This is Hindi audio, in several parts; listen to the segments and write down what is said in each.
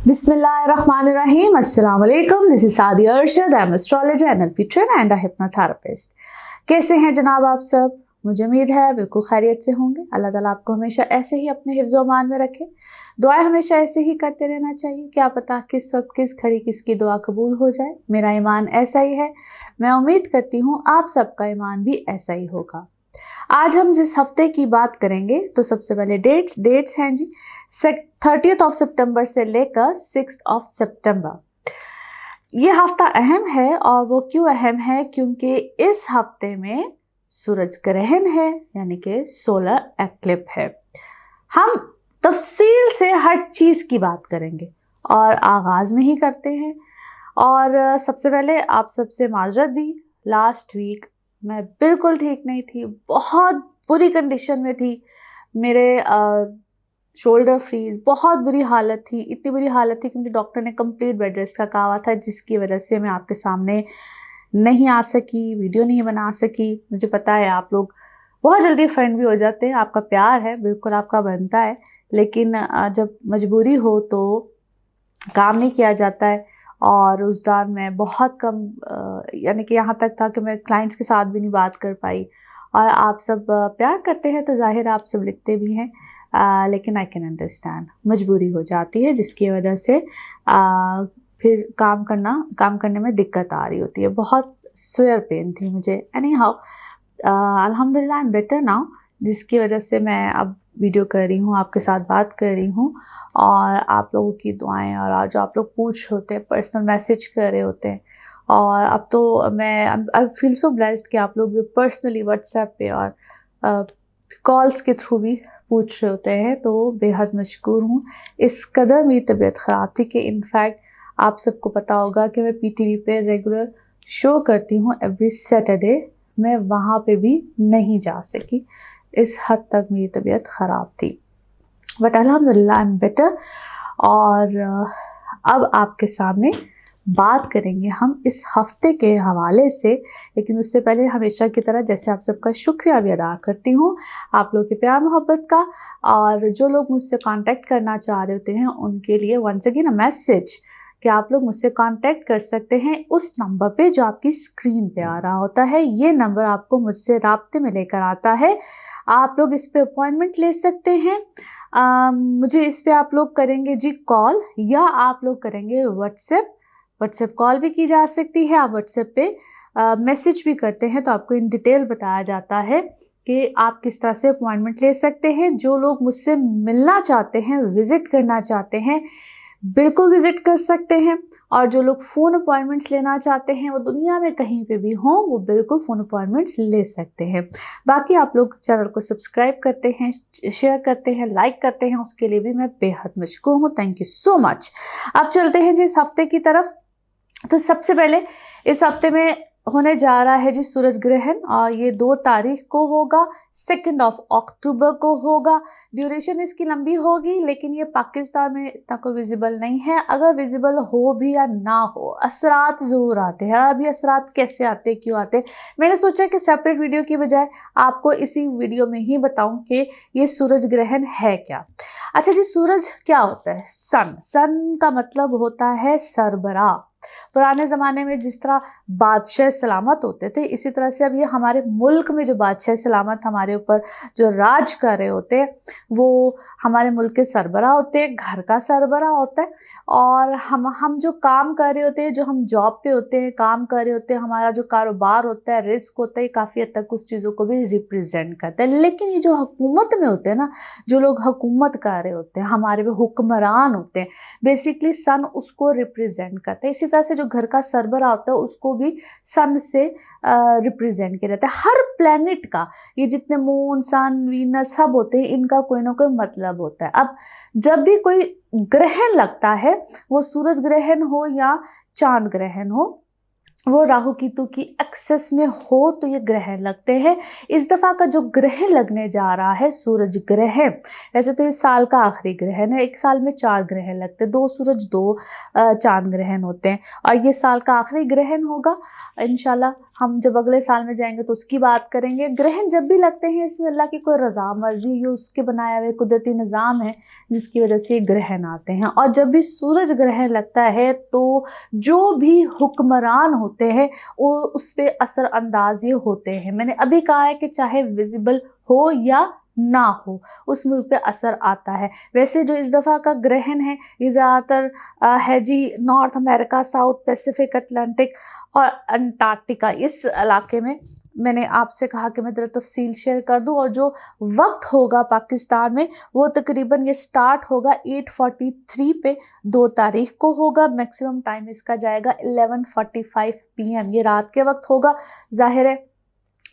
Bismillahirrahmanirrahim. Assalamu alaikum. This is Sadia Arshad. I am astrologer, NLP trainer and a hypnotherapist. कैसे हैं जनाब आप सब? मुझे उम्मीद है बिल्कुल खैरियत से होंगे। अल्लाह ताला आपको हमेशा ऐसे ही अपने हिफ्ज़ अमान में रखे। दुआएं हमेशा ऐसे ही करते रहना चाहिए। क्या पता किस वक्त किस घड़ी किसकी दुआ कबूल हो जाए। मेरा ईमान ऐसा ही है। मैं उम्मीद करती हूँ आप सबका ईमान भी ऐसा ही होगा। आज हम जिस हफ्ते की बात करेंगे तो सबसे पहले डेट्स हैं जी 30 सितंबर से लेकर 6 सितंबर। ये हफ्ता अहम है और वो क्यों अहम है, क्योंकि इस हफ्ते में सूरज ग्रहण है, यानी कि सोलर एक्लिप है। हम तफसील से हर चीज की बात करेंगे और आगाज में ही करते हैं। और सबसे पहले आप सबसे माजरत भी, लास्ट वीक मैं बिल्कुल ठीक नहीं थी, बहुत बुरी कंडीशन में थी। मेरे शोल्डर फ्रीज, बहुत बुरी हालत थी, इतनी बुरी हालत थी कि मुझे डॉक्टर ने कंप्लीट बेड रेस्ट का कहा हुआ था, जिसकी वजह से मैं आपके सामने नहीं आ सकी, वीडियो नहीं बना सकी। मुझे पता है आप लोग बहुत जल्दी फ्रेंड भी हो जाते हैं, आपका प्यार है, बिल्कुल आपका बनता है, लेकिन जब मजबूरी हो तो काम नहीं किया जाता है। और उस दौरान मैं बहुत कम यानी कि यहाँ तक था कि मैं क्लाइंट्स के साथ भी नहीं बात कर पाई। और आप सब प्यार करते हैं तो जाहिर आप सब लिखते भी हैं, लेकिन आई कैन अंडरस्टैंड, मजबूरी हो जाती है जिसकी वजह से फिर काम करने में दिक्कत आ रही होती है। बहुत स्वेयर पेन थी मुझे। एनी हाउ अल्हम्दुलिल्लाह आई एम बेटर नाउ, जिसकी वजह से मैं अब वीडियो कर रही हूँ, आपके साथ बात कर रही हूँ। और आप लोगों की दुआएं और आज आप लोग पूछ होते हैं, पर्सनल मैसेज कर रहे होते हैं। और अब तो मैं आई फील सो ब्लेस्ड कि आप लोग पर्सनली व्हाट्सएप पे और कॉल्स के थ्रू भी पूछ रहे होते हैं, तो बेहद मशकूर हूँ। इस कदर मेरी तबीयत ख़राब थी कि इनफैक्ट आप सबको पता होगा कि मैं PTV पे रेगुलर शो करती हूँ एवरी सैटरडे, मैं वहाँ पे भी नहीं जा सकी। इस हद तक मेरी तबीयत ख़राब थी, बट अल्हम्दुलिल्लाह आई एम बेटर। और अब आपके सामने बात करेंगे हम इस हफ्ते के हवाले से। लेकिन उससे पहले हमेशा की तरह जैसे आप सबका शुक्रिया भी अदा करती हूँ, आप लोगों के प्यार मोहब्बत का। और जो लोग मुझसे कांटेक्ट करना चाह रहे होते हैं उनके लिए वंस अगेन अ मैसेज कि आप लोग मुझसे कांटेक्ट कर सकते हैं उस नंबर पे जो आपकी स्क्रीन पे आ रहा होता है। ये नंबर आपको मुझसे राब्ते में लेकर आता है। आप लोग इस पे अपॉइंटमेंट ले सकते हैं। मुझे इस पे आप लोग करेंगे जी कॉल, या आप लोग करेंगे व्हाट्सएप कॉल भी की जा सकती है। आप व्हाट्सएप पे मैसेज भी करते हैं तो आपको इन डिटेल बताया जाता है कि आप किस तरह से अपॉइंटमेंट ले सकते हैं। जो लोग मुझसे मिलना चाहते हैं, विजिट करना चाहते हैं, बिल्कुल विजिट कर सकते हैं। और जो लोग फ़ोन अपॉइंटमेंट्स लेना चाहते हैं, वो दुनिया में कहीं पे भी हों, वो बिल्कुल फ़ोन अपॉइंटमेंट्स ले सकते हैं। बाकी आप लोग चैनल को सब्सक्राइब करते हैं, शेयर करते हैं, लाइक करते हैं, उसके लिए भी मैं बेहद मशकूर हूँ। Thank you so much. अब चलते हैं जी इस हफ्ते की तरफ। तो सबसे पहले इस हफ्ते में होने जा रहा है जी सूरज ग्रहण, और ये 2 तारीख को होगा, 2 अक्टूबर को होगा। ड्यूरेशन इसकी लंबी होगी, लेकिन ये पाकिस्तान में इतना कोई विजिबल नहीं है। अगर विजिबल हो भी या ना हो, असरात ज़रूर आते हैं। अब ये असरात कैसे आते, क्यों आते, मैंने सोचा कि सेपरेट वीडियो की बजाय आपको इसी वीडियो में ही बताऊं कि ये सूरज ग्रहण है क्या। अच्छा जी, सूरज क्या होता है? सन का मतलब होता है सरबराह। पुराने ज़माने में जिस तरह बादशाह सलामत होते थे, इसी तरह से अब ये हमारे मुल्क में जो बादशाह सलामत हमारे ऊपर जो राज कर रहे होते हैं, वो हमारे मुल्क के सरबराह होते हैं, घर का सरबराह होता है। और हम जो काम कर रहे होते हैं, जो हम जॉब पे होते हैं, काम कर रहे होते हैं, हमारा जो कारोबार होता है, रिस्क होता है, काफ़ी हद तक उस चीज़ों को भी रिप्रेजेंट करता है। लेकिन ये जो हुकूमत में होते हैं ना, जो लोग हुकूमत कर रहे होते हैं, हमारे पे हुक्मरान होते हैं, बेसिकली सन उसको रिप्रेजेंट करता है। इसी तरह से जो घर का सरबराह होता है उसको भी सन से रिप्रेजेंट किया जाता है। हर प्लेनेट का, ये जितने मून, सन, वीनस सब होते हैं, इनका कोई ना कोई मतलब होता है। अब जब भी कोई ग्रहण लगता है, वो सूरज ग्रहण हो या चांद ग्रहण हो, वो राहु केतु की एक्सेस में हो तो ये ग्रहण लगते हैं। इस दफा का जो ग्रहण लगने जा रहा है सूरज ग्रहण, वैसे तो इस साल का आखिरी ग्रहण है। एक साल में 4 ग्रहण लगते हैं, 2 सूरज 2 चांद ग्रहण होते हैं, और ये साल का आखिरी ग्रहण होगा इंशाल्लाह। हम जब अगले साल में जाएंगे तो उसकी बात करेंगे। ग्रहण जब भी लगते हैं इसमें अल्लाह की कोई रजा मर्जी, ये उसके बनाए हुए कुदरती निज़ाम है जिसकी वजह से ग्रहण आते हैं। और जब भी सूरज ग्रहण लगता है तो जो भी हुक्मरान होते हैं वो उस पर असर अंदाज ये होते हैं। मैंने अभी कहा है कि चाहे विजिबल हो या ना हो उस मुल्क पे असर आता है। वैसे जो इस दफ़ा का ग्रहण है ये ज़्यादातर है जी North America, South Pacific, Atlantic और अंटार्कटिका, इस इलाके में। मैंने आपसे कहा कि मैं ज़रा तफसील शेयर कर दूं। और जो वक्त होगा पाकिस्तान में वो तकरीबन ये स्टार्ट होगा 8:43 पे 2 तारीख को होगा। मैक्सिमम टाइम इसका जाएगा 11:45 PM, ये रात के वक्त होगा। जाहिर है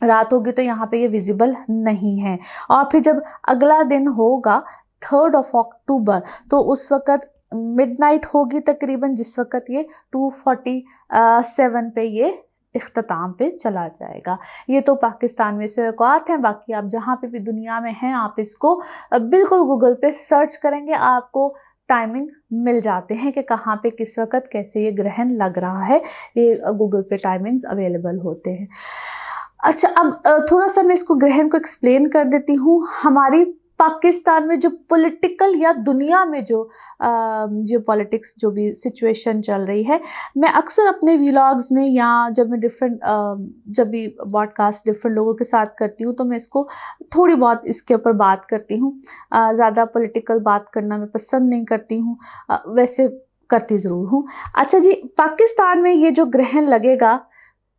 रात होगी तो यहाँ पे ये विजिबल नहीं है। और फिर जब अगला दिन होगा 3 अक्टूबर तो उस वक़्त मिडनाइट होगी तकरीबन, जिस वक़्त ये 2:47 पे ये इख्तिताम पे चला जाएगा। ये तो पाकिस्तान में से औकात हैं। बाकी आप जहाँ पे भी दुनिया में हैं आप इसको बिल्कुल गूगल पे सर्च करेंगे, आपको टाइमिंग मिल जाते हैं कि कहाँ पे किस वक़्त कैसे ये ग्रहण लग रहा है। ये गूगल पे टाइमिंग्स अवेलेबल होते हैं। अच्छा, अब थोड़ा सा मैं इसको ग्रहण को एक्सप्लेन कर देती हूँ। हमारी पाकिस्तान में जो पॉलिटिकल या दुनिया में जो पॉलिटिक्स जो भी सिचुएशन चल रही है, मैं अक्सर अपने व्लॉग्स में या जब मैं जब भी पॉडकास्ट डिफरेंट लोगों के साथ करती हूँ तो मैं इसको थोड़ी बहुत इसके ऊपर बात करती हूँ। ज़्यादा पॉलिटिकल बात करना मैं पसंद नहीं करती हूँ, वैसे करती ज़रूर हूँ। अच्छा जी, पाकिस्तान में ये जो ग्रहण लगेगा,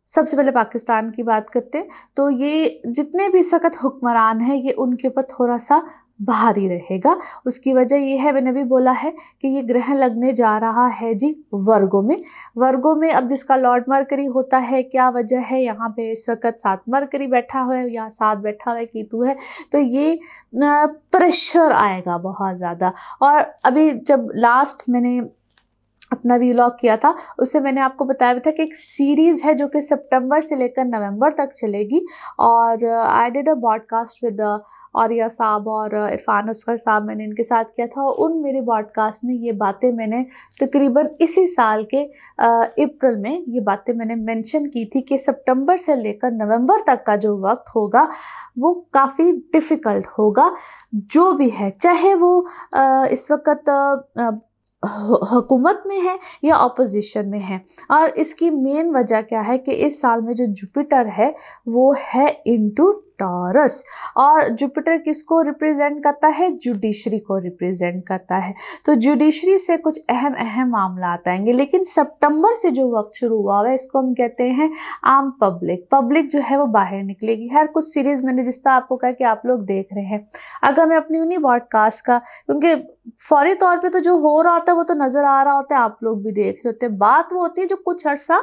सबसे पहले पाकिस्तान की बात करते हैं तो ये जितने भी इस वक्त हुक्मरान हैं ये उनके ऊपर थोड़ा सा भारी रहेगा। उसकी वजह ये है, मैंने भी बोला है कि ये ग्रहण लगने जा रहा है जी वर्गों में। वर्गों में अब जिसका लॉर्ड मरकरी होता है, क्या वजह है, यहाँ पे इस वक्त 7 मरकरी बैठा हुआ है या 7 बैठा हुआ है, कीतु है, तो ये प्रेशर आएगा बहुत ज़्यादा। और अभी जब लास्ट मैंने अपना व्लॉग किया था उससे मैंने आपको बताया था कि एक सीरीज़ है जो कि सितंबर से लेकर नवंबर तक चलेगी। और I did a podcast with औरिया साहब और इरफान असगर साहब, मैंने इनके साथ किया था। और उन मेरे पॉडकास्ट में ये बातें मैंने तकरीबन इसी साल के अप्रैल में ये बातें मैंने मेंशन की थी कि सितंबर से लेकर नवंबर तक का जो वक्त होगा वो काफ़ी डिफ़िकल्ट होगा। जो भी है, चाहे वो इस वक्त हुकूमत में है या अपोजिशन में है। और इसकी मेन वजह क्या है कि इस साल में जो जुपिटर है वो है इनटू टॉरस। और जुपिटर किसको रिप्रेजेंट करता है? जुडिशरी को रिप्रेजेंट करता है। तो जुडिशरी से कुछ अहम मामला आएंगे। लेकिन सितंबर से जो वक्त शुरू हुआ है इसको हम कहते हैं आम पब्लिक जो है वो बाहर निकलेगी। हर कुछ सीरीज मैंने जिस तरह आपको कहा कि आप लोग देख रहे हैं, अगर मैं अपनी उन्हीं पॉडकास्ट का, क्योंकि फौरी तौर पे तो जो हो रहा होता है वो तो नजर आ रहा होता है, आप लोग भी देख रहे होते हैं। बात वो होती है जो कुछ अर्सा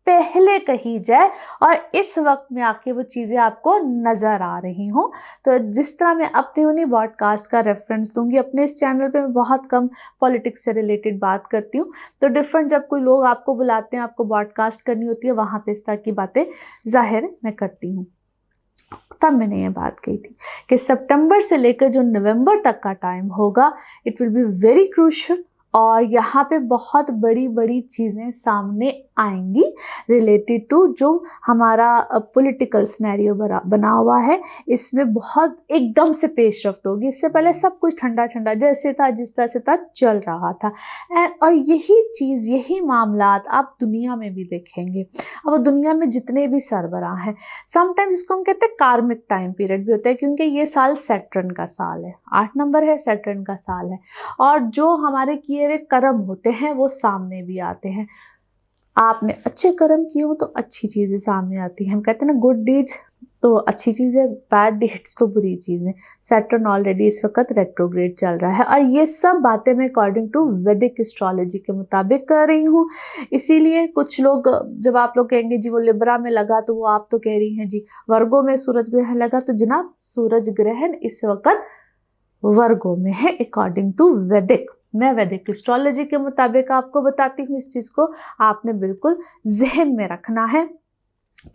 पहले कही जाए और इस वक्त में आके वो चीज़ें आपको नज़र आ रही हों। तो जिस तरह मैं अपने उन्हीं पॉडकास्ट का रेफरेंस दूंगी, अपने इस चैनल पे मैं बहुत कम पॉलिटिक्स से रिलेटेड बात करती हूँ। तो डिफरेंट जब कोई लोग आपको बुलाते हैं, आपको पॉडकास्ट करनी होती है, वहाँ पे इस तरह की बातें जाहिर मैं करती हूँ। तब मैंने ये बात कही थी कि सितंबर से लेकर जो नवंबर तक का टाइम होगा it will be very crucial. और यहाँ पे बहुत बड़ी बड़ी चीज़ें सामने आएंगी रिलेटेड टू जो हमारा पॉलिटिकल सिनेरियो बना हुआ है। इसमें बहुत एकदम से पेशरफ्त होगी। इससे पहले सब कुछ ठंडा ठंडा जैसे था, जिस तरह से था, चल रहा था। और यही चीज़, यही मामलात आप दुनिया में भी देखेंगे। अब दुनिया में जितने भी सरबराह हैं, समटाइम्स इसको हम कहते हैं कार्मिक टाइम पीरियड भी होता है, क्योंकि ये साल सैटर्न का साल है, 8 नंबर है, सैटर्न का साल है। और जो हमारे किए हुए कर्म होते हैं वो सामने भी आते हैं। आपने अच्छे कर्म किए हो तो अच्छी चीज़ें सामने आती हैं। हम कहते हैं ना, गुड डीड्स तो अच्छी चीज़ है, बैड डीड्स तो बुरी चीज़ है। सैटर्न ऑलरेडी इस वक्त रेट्रोग्रेड चल रहा है। और ये सब बातें मैं अकॉर्डिंग टू वैदिक एस्ट्रोलॉजी के मुताबिक कर रही हूँ। इसीलिए कुछ लोग, जब आप लोग कहेंगे जी वो लिब्रा में लगा, तो वो आप तो कह रही हैं जी वर्गों में सूरज ग्रहण लगा। तो जनाब, सूरज ग्रहण इस वक्त वर्गों में है अकॉर्डिंग टू वैदिक। मैं वैदिक एस्ट्रोलॉजी के मुताबिक आपको बताती हूँ। इस चीज़ को आपने बिल्कुल जहन में रखना है।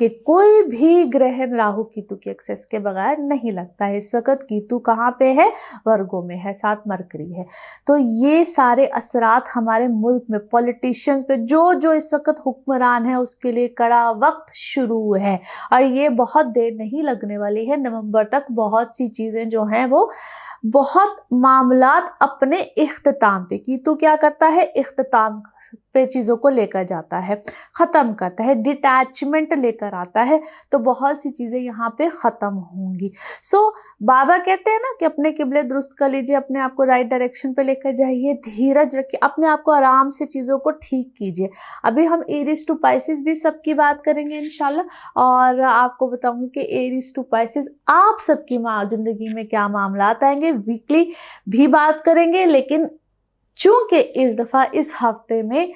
कि कोई भी ग्रहण राहु केतु के एक्सेस के बगैर नहीं लगता है। इस वक्त केतु कहाँ पे है? वर्गों में है, साथ मरकरी है। तो ये सारे असरात हमारे मुल्क में पॉलिटिशियंस पे जो जो इस वक्त हुक्मरान है उसके लिए कड़ा वक्त शुरू है, और ये बहुत देर नहीं लगने वाली है। नवंबर तक बहुत सी चीजें जो हैं वो बहुत मामलात अपने इख्तिताम पे, केतु क्या करता है? इख्तिताम पे चीजों को लेकर जाता है, खत्म करता है, डिटैचमेंट लेकर आता है। तो बहुत सी चीजें यहाँ पे खत्म होंगी। सो बाबा कहते हैं ना कि अपने किबले दुरुस्त कर लीजिए, अपने आप को राइट डायरेक्शन पे लेकर जाइए, धीरज रखिए, अपने आप को आराम से चीजों को ठीक कीजिए। अभी हम एरीज टू पाइसेस भी सबकी बात करेंगे इंशाल्लाह, और आपको बताऊंगी कि एरीज टू पाइसेस आप सबकी जिंदगी में क्या मामलात आएंगे, वीकली भी बात करेंगे। लेकिन चूंकि इस दफा इस हफ्ते में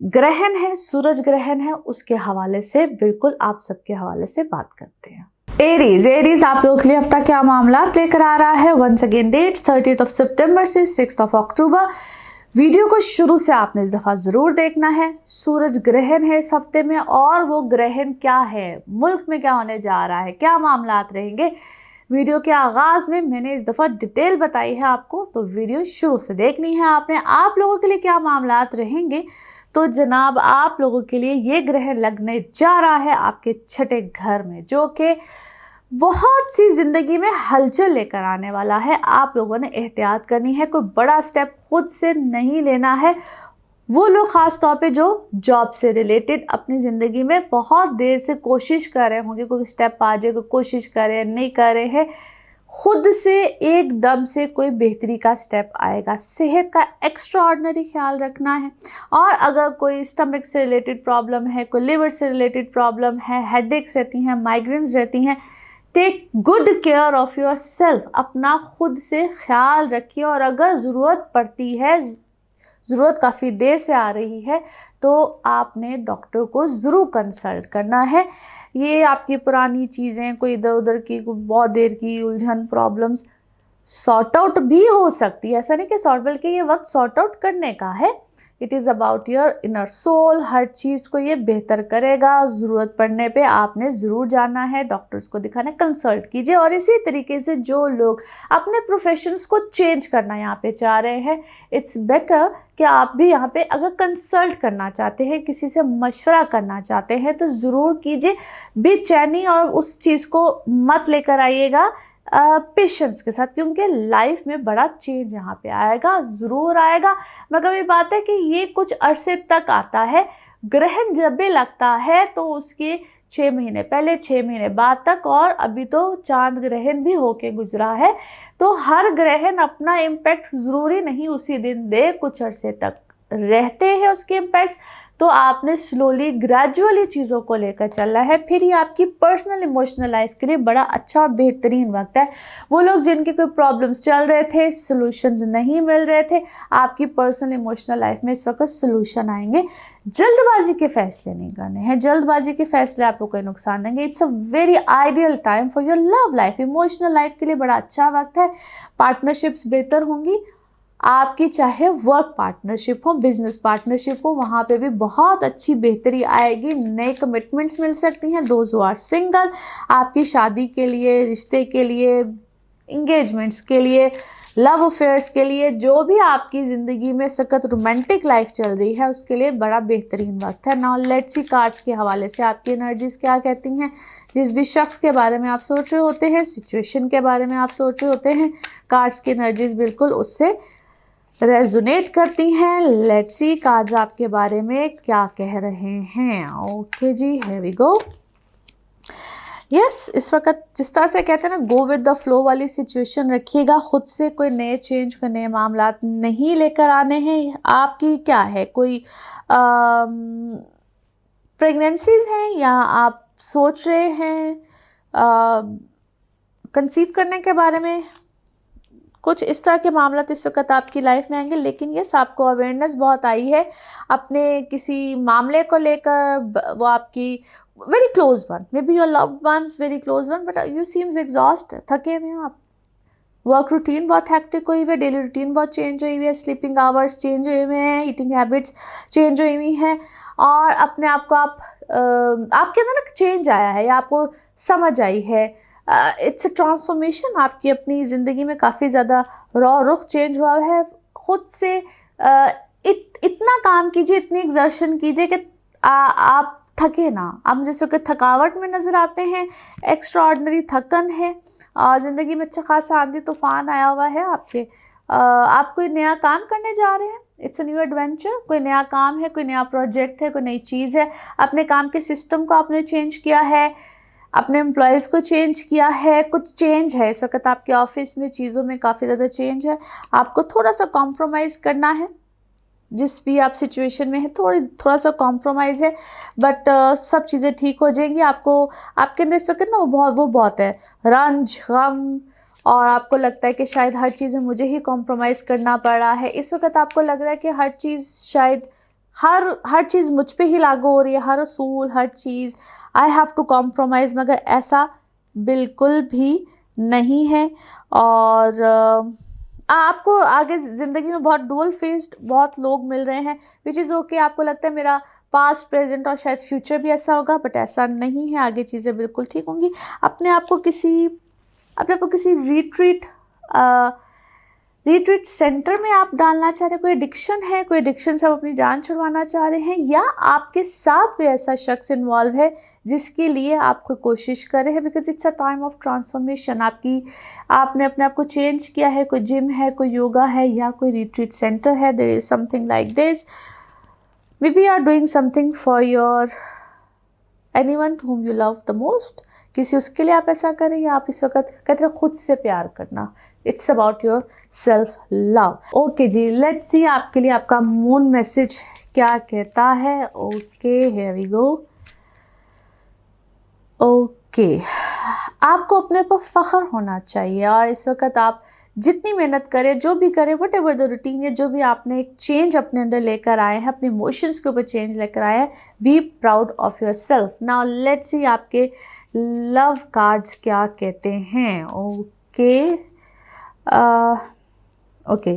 ग्रहण है, सूरज ग्रहण है, उसके हवाले से बिल्कुल आप सबके हवाले से बात करते हैं। एरीज आप लोगों के लिए हफ्ता क्या मामलात लेकर आ रहा है। वंस अगेन डेट्स 30 सितंबर से 6 अक्टूबर। वीडियो को शुरू से आपने इस दफा जरूर देखना है। सूरज ग्रहण है इस हफ्ते में, और वो ग्रहण क्या है, मुल्क में क्या होने जा रहा है, क्या मामलात रहेंगे, वीडियो के आगाज में मैंने इस दफा डिटेल बताई है आपको, तो वीडियो शुरू से देखनी है आपने। आप लोगों के लिए क्या मामलात रहेंगे, तो जनाब आप लोगों के लिए ये ग्रहण लगने जा रहा है आपके छठे घर में, जो कि बहुत सी जिंदगी में हलचल लेकर आने वाला है। आप लोगों ने एहतियात करनी है, कोई बड़ा स्टेप खुद से नहीं लेना है। वो लोग खास तौर पे जो जॉब से रिलेटेड अपनी ज़िंदगी में बहुत देर से कोशिश कर रहे होंगे, कोई स्टेप आ जाए, कोई कोशिश कर रहे हैं, नहीं कर रहे हैं, खुद से एकदम से कोई बेहतरी का स्टेप आएगा। सेहत का एक्स्ट्रा ऑर्डिनरी ख्याल रखना है, और अगर कोई स्टमक से रिलेटेड प्रॉब्लम है, कोई लिवर से रिलेटेड प्रॉब्लम है, हेडेक्स रहती हैं, माइग्रेन्स रहती हैं, take good care of yourself, अपना खुद से ख्याल रखिए। और अगर ज़रूरत पड़ती है, ज़रूरत काफ़ी देर से आ रही है, तो आपने डॉक्टर को ज़रूर कंसल्ट करना है। ये आपकी पुरानी चीज़ें, कोई इधर उधर की बहुत देर की उलझन, प्रॉब्लम्स सॉर्ट आउट भी हो सकती है। ऐसा नहीं कि सॉर्ट, बल्कि ये वक्त सॉर्ट आउट करने का है। It is about your inner soul. हर चीज़ को ये बेहतर करेगा। ज़रूरत पड़ने पे आपने ज़रूर जाना है, डॉक्टर्स को दिखाना, कंसल्ट कीजिए। और इसी तरीके से जो लोग अपने प्रोफेशंस को चेंज करना यहाँ पे चाह रहे हैं, इट्स बेटर कि आप भी यहाँ पे अगर कंसल्ट करना चाहते हैं, किसी से मशवरा करना चाहते हैं, तो ज़रूर कीजिए। बेचैनी और उस चीज़ को मत लेकर आइएगा, पेशेंस के साथ, क्योंकि लाइफ में बड़ा चेंज यहाँ पे आएगा, ज़रूर आएगा। मगर ये बात है कि ये कुछ अरसे तक आता है। ग्रहण जब भी लगता है तो उसके 6 महीने पहले, 6 महीने बाद तक, और अभी तो चांद ग्रहण भी होके गुजरा है। तो हर ग्रहण अपना इम्पैक्ट ज़रूरी नहीं उसी दिन दे, कुछ अरसे तक रहते हैं उसके इम्पैक्ट्स। तो आपने स्लोली ग्रेजुअली चीज़ों को लेकर चलना है। फिर ये आपकी पर्सनल इमोशनल लाइफ के लिए बड़ा अच्छा और बेहतरीन वक्त है। वो लोग जिनके कोई प्रॉब्लम्स चल रहे थे, सॉल्यूशंस नहीं मिल रहे थे, आपकी पर्सनल इमोशनल लाइफ में इस वक्त सॉल्यूशन आएंगे। जल्दबाजी के फैसले नहीं करने हैं, जल्दबाजी के फैसले आपको कोई नुकसान देंगे। It's a very ideal time for your love life. Emotional life के लिए बड़ा अच्छा वक्त है। पार्टनरशिप्स बेहतर होंगी आपकी, चाहे वर्क पार्टनरशिप हो, बिजनेस पार्टनरशिप हो, वहाँ पे भी बहुत अच्छी बेहतरी आएगी। नए कमिटमेंट्स मिल सकती हैं। दोज हू आर सिंगल, आपकी शादी के लिए, रिश्ते के लिए, इंगेजमेंट्स के लिए, लव अफेयर्स के लिए, जो भी आपकी ज़िंदगी में सख्त रोमांटिक लाइफ चल रही है, उसके लिए बड़ा बेहतरीन वक्त है। नाउ लेट्स सी कार्ड्स के हवाले से आपकी एनर्जीज़ क्या कहती हैं। जिस भी शख्स के बारे में आप सोच रहे होते हैं, सिचुएशन के बारे में आप सोच रहे होते हैं, कार्ड्स की एनर्जीज़ बिल्कुल उससे रेजोनेट करती हैं। लेट्स सी कार्ड्स आपके बारे में क्या कह रहे हैं। ओके जी, हियर वी गो। यस, इस वक्त जिस तरह से कहते हैं ना, गो विद द फ्लो वाली सिचुएशन रखिएगा। खुद से कोई नए चेंज, कोई नए मामलात नहीं लेकर आने हैं। आपकी क्या है, कोई प्रेगनेंसीज हैं, या आप सोच रहे हैं कंसीव करने के बारे में, कुछ इस तरह के मामला इस वक्त आपकी लाइफ में आएंगे। लेकिन यस, आपको अवेयरनेस बहुत आई है अपने किसी मामले को लेकर। वो आपकी very close one, may be your loved ones, very close one, but you seems exhaust, थके हुए हैं आप। वर्क रूटीन बहुत हेक्टिक हुई हुई है, डेली रूटीन बहुत चेंज हुई हुई है, स्लीपिंग आवर्स चेंज हुए हुए हैं, ईटिंग हैबिट्स चेंज हुई हुई हैं, और अपने आप को आपके अंदर ना चेंज आया है या आपको समझ आई है। इट्स अ ट्रांसफॉर्मेशन, आपकी अपनी ज़िंदगी में काफ़ी ज़्यादा रुख चेंज हुआ है। खुद से इतना काम कीजिए, इतनी एक्सर्शन कीजिए कि आप थके ना। आप जिस वक्त थकावट में नज़र आते हैं, एक्स्ट्रा ऑर्डिनरी थकन है और ज़िंदगी में अच्छा खासा आंधी तूफान आया हुआ है आपके, आप कोई नया काम करने जा रहे हैं, इट्स अ न्यू एडवेंचर, कोई नया काम है, कोई नया प्रोजेक्ट है, कोई नई चीज़ है, अपने काम के सिस्टम को आपने चेंज किया है, अपने एम्प्लॉयज़ को चेंज किया है, कुछ चेंज है इस वक्त आपके ऑफिस में, चीज़ों में काफ़ी ज़्यादा चेंज है, आपको थोड़ा सा कॉम्प्रोमाइज़ करना है। जिस भी आप सिचुएशन में है थोड़ा सा कॉम्प्रोमाइज़ है, बट सब चीज़ें ठीक हो जाएंगी। आपको आपके अंदर इस वक्त ना वो बहुत है रंज गम, और आपको लगता है कि शायद हर चीज़ में मुझे ही कॉम्प्रोमाइज़ करना पड़ रहा है। इस वक्त आपको लग रहा है कि हर चीज़ शायद हर चीज़ मुझ पे ही लागू हो रही है, हर असूल, हर चीज़ आई हैव टू कॉम्प्रोमाइज़, मगर ऐसा बिल्कुल भी नहीं है। और आपको आगे ज़िंदगी में बहुत डुअल फेस्ड बहुत लोग मिल रहे हैं, विच इज़ ओके। आपको लगता है मेरा पास्ट, प्रेजेंट और शायद फ्यूचर भी ऐसा होगा, बट ऐसा नहीं है, आगे चीज़ें बिल्कुल ठीक होंगी। अपने आप को किसी रिट्रीट सेंटर में आप डालना चाह रहे हैं, कोई एडिक्शन है, कोई एडिक्शन से आप अपनी जान छुड़वाना चाह रहे हैं, या आपके साथ कोई ऐसा शख्स इन्वॉल्व है जिसके लिए आप कोई कोशिश कर रहे हैं, because it's a time of transformation. आपने अपने आप को चेंज किया है, कोई जिम है, कोई योगा है, या कोई रिट्रीट सेंटर है, there is something like this, maybe you are doing something for your anyone whom you love the most, किसी उसके लिए आप ऐसा करें, या आप इस वक्त कहते हैं खुद से प्यार करना, it's about your self love. Okay जी, लेट्स सी आपके लिए आपका मून मैसेज क्या कहता है। Okay, here we go. Okay, आपको अपने पर फख्र होना चाहिए, और इस वक्त आप जितनी मेहनत करें, जो भी करें, वट एवर द रूटीन है, जो भी आपने एक चेंज अपने अंदर लेकर आए हैं, अपने इमोशंस के ऊपर चेंज लेकर आए हैं, be proud of your self. Now let's see आपके लव कार्ड्स क्या कहते हैं। ओके, ओके,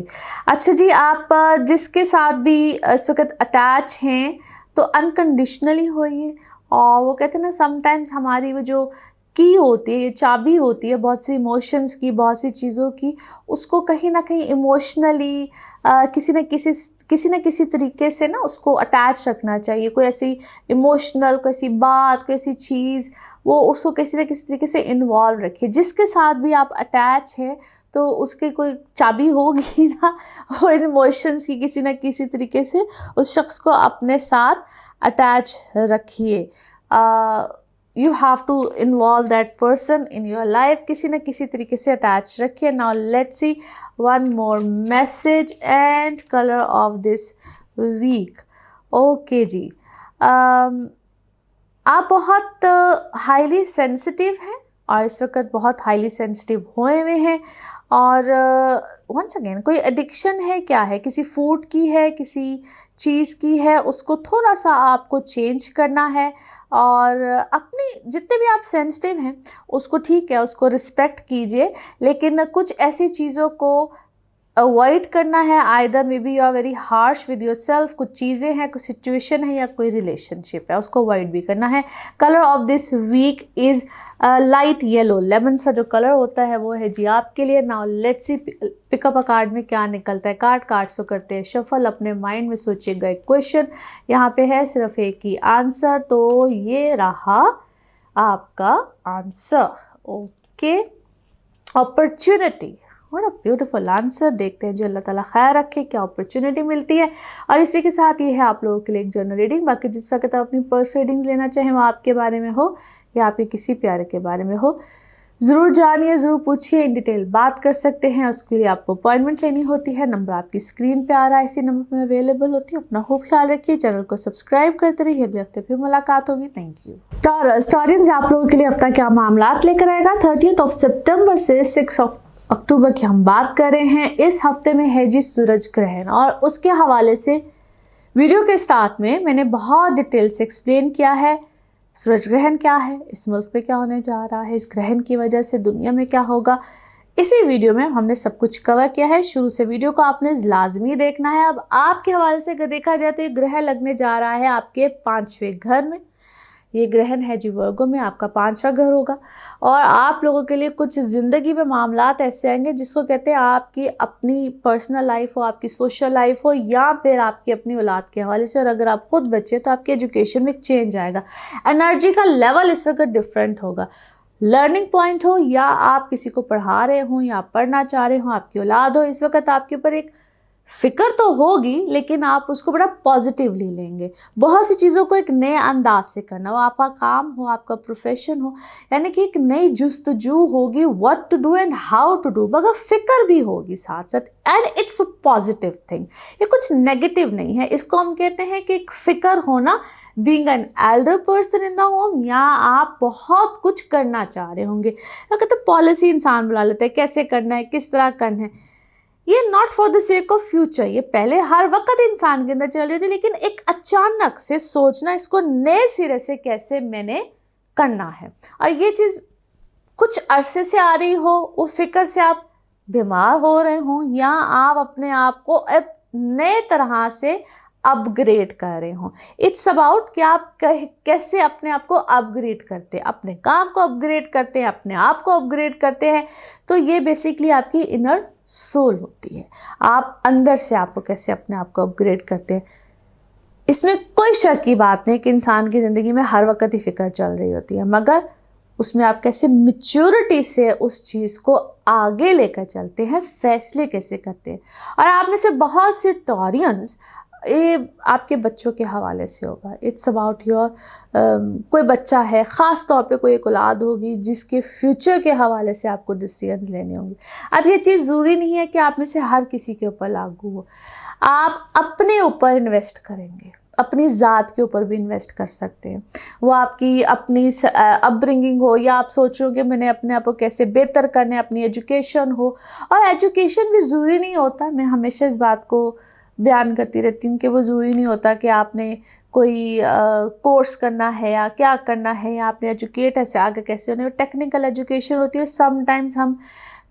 अच्छा जी, आप जिसके साथ भी इस वक्त अटैच हैं तो अनकंडीशनली होइए। और वो कहते हैं ना, समटाइम्स हमारी वो जो की होती है, चाबी होती है बहुत सी इमोशंस की, बहुत सी चीज़ों की, उसको कहीं ना कहीं इमोशनली किसी न किसी तरीके से ना उसको अटैच रखना चाहिए। कोई ऐसी इमोशनल, कोई ऐसी बात, कोई ऐसी चीज़, वो उसको किसी न किसी तरीके से इन्वॉल्व रखिए। जिसके साथ भी आप अटैच हैं तो उसकी कोई चाबी होगी ना, वो इमोशंस की किसी न किसी तरीके से उस शख्स को अपने साथ अटैच रखिए। You have to involve that person in your life, किसी न किसी तरीके से अटैच रखिए। Now let's see one more message and colour of this week. Okay जी, आप बहुत हाईली सेंसिटिव हैं और इस वक्त बहुत हाईली सेंसिटिव हुए हुए हैं। और वंस अगेन कोई एडिक्शन है, क्या है, किसी फूड की है, किसी चीज़ की है, उसको थोड़ा सा आपको चेंज करना है। और अपनी जितने भी आप सेंसिटिव हैं उसको ठीक है, उसको रिस्पेक्ट कीजिए, लेकिन कुछ ऐसी चीज़ों को अवॉइड करना है। Either maybe you are very harsh with yourself, कुछ चीज़ें हैं, कुछ सिचुएशन है या कोई रिलेशनशिप है, उसको अवॉइड भी करना है। Colour of this week is light yellow, lemon सा जो कलर होता है वो है जी आपके लिए। Now let's see pick up a card में क्या निकलता है। कार्ड्स को करते हैं शफल, अपने माइंड में सोचिएगा एक क्वेश्चन, यहाँ पे है सिर्फ एक ही आंसर, तो ये रहा आपका answer. Okay, opportunity, what a beautiful answer. देखते हैं जो अल्लाह ताला खैर रखे क्या अपॉर्चुनिटी मिलती है। और इसी के साथ ये है आप लोगों के लिए एक जनरल रीडिंग। बाकी जिस वक्त आप अपनी पर्सनल रीडिंग लेना चाहें, वो आपके बारे में हो या आपके किसी प्यारे के बारे में हो, ज़रूर जानिए, ज़रूर पूछिए, इन डिटेल बात कर सकते हैं। उसके लिए आपको अपॉइंटमेंट लेनी होती है। नंबर आपकी स्क्रीन पे आ रहा है, इसी नंबर पे अवेलेबल होती है। अपना खूब ख्याल रखिए, चैनल को सब्सक्राइब करते रहिए। अगले हफ्ते फिर मुलाकात होगी। Thank you. टॉरस, टॉरियंस, आप लोगों के लिए हफ्ता क्या मामलात लेकर आएगा। 30 सितंबर से 6 अक्टूबर की हम बात कर रहे हैं। इस हफ्ते में है जी सूरज ग्रहण, और उसके हवाले से वीडियो के स्टार्ट में मैंने बहुत डिटेल से एक्सप्लेन किया है सूरज ग्रहण क्या है, इस मुल्क पे क्या होने जा रहा है, इस ग्रहण की वजह से दुनिया में क्या होगा, इसी वीडियो में हमने सब कुछ कवर किया है। शुरू से वीडियो को आपने लाजमी देखना है। अब आपके हवाले से अगर देखा जाए तो ये ग्रह लगने जा रहा है आपके 5वें घर में। ये ग्रहण है जी वर्गो में, आपका 5वां घर होगा और आप लोगों के लिए कुछ ज़िंदगी में मामलात ऐसे आएंगे जिसको कहते हैं आपकी अपनी पर्सनल लाइफ हो, आपकी सोशल लाइफ हो, या फिर आपकी अपनी औलाद के हवाले से। और अगर आप खुद बच्चे तो आपकी एजुकेशन में एक चेंज आएगा। एनर्जी का लेवल इस वक्त डिफरेंट होगा। लर्निंग पॉइंट हो या आप किसी को पढ़ा रहे हो या आप पढ़ना चाह रहे हो, आपकी औलाद हो, इस वक्त आपके ऊपर एक फिक्र तो होगी लेकिन आप उसको बड़ा पॉजिटिवली लेंगे। बहुत सी चीज़ों को एक नए अंदाज से करना, वो आपका काम हो, आपका प्रोफेशन हो, यानी कि एक नई जुस्तजू होगी what to do and how to do, मगर फिक्र भी होगी साथ साथ। And it's a positive thing, ये कुछ नेगेटिव नहीं है। इसको हम कहते हैं कि एक फिक्र होना, being an elder person in the home, या आप बहुत कुछ करना चाह रहे होंगे। कहते पॉलिसी इंसान बुला लेते हैं, कैसे करना है, किस तरह करना है। ये not for the sake of future, ये पहले हर वक्त इंसान के अंदर चल रही थी, लेकिन एक अचानक से सोचना इसको नए सिरे से कैसे मैंने करना है। और ये चीज़ कुछ अरसे से आ रही हो, वो फिक्र से आप बीमार हो रहे हो, या आप अपने आप को एक नए तरह से अपग्रेड कर रहे हो। इट्स अबाउट कि आप कैसे अपने आप को अपग्रेड करते हैं, अपने काम को अपग्रेड करते हैं, अपने आप को अपग्रेड करते हैं। तो ये बेसिकली आपकी इनर सोल होती है। आप अंदर से आपको कैसे अपने आप को अपग्रेड करते हैं। इसमें कोई शक की बात नहीं कि इंसान की ज़िंदगी में हर वक्त ही फिक्र चल रही होती है, मगर उसमें आप कैसे मैच्योरिटी से उस चीज़ को आगे लेकर चलते हैं, फैसले कैसे करते हैं। और आप में से बहुत से टॉरियंस, ये आपके बच्चों के हवाले से होगा। इट्स अबाउट योर कोई बच्चा है, ख़ास तौर पे कोई एक औलाद होगी जिसके फ्यूचर के हवाले से आपको डिसीजन लेने होंगे। अब ये चीज़ ज़रूरी नहीं है कि आप में से हर किसी के ऊपर लागू हो। आप अपने ऊपर इन्वेस्ट करेंगे, अपनी ज़ात के ऊपर भी इन्वेस्ट कर सकते हैं। वो आपकी अपनी अपब्रिंगिंग हो, या आप सोच रहे हो कि मैंने अपने आप को कैसे बेहतर करना है, अपनी एजुकेशन हो। और एजुकेशन भी ज़रूरी नहीं होता, मैं हमेशा इस बात को बयान करती रहती हूँ कि वो ज़रूरी नहीं होता कि आपने कोई कोर्स करना है या क्या करना है, या आपने एजुकेट ऐसे आगे कैसे होने। टेक्निकल एजुकेशन होती है। समटाइम्स हम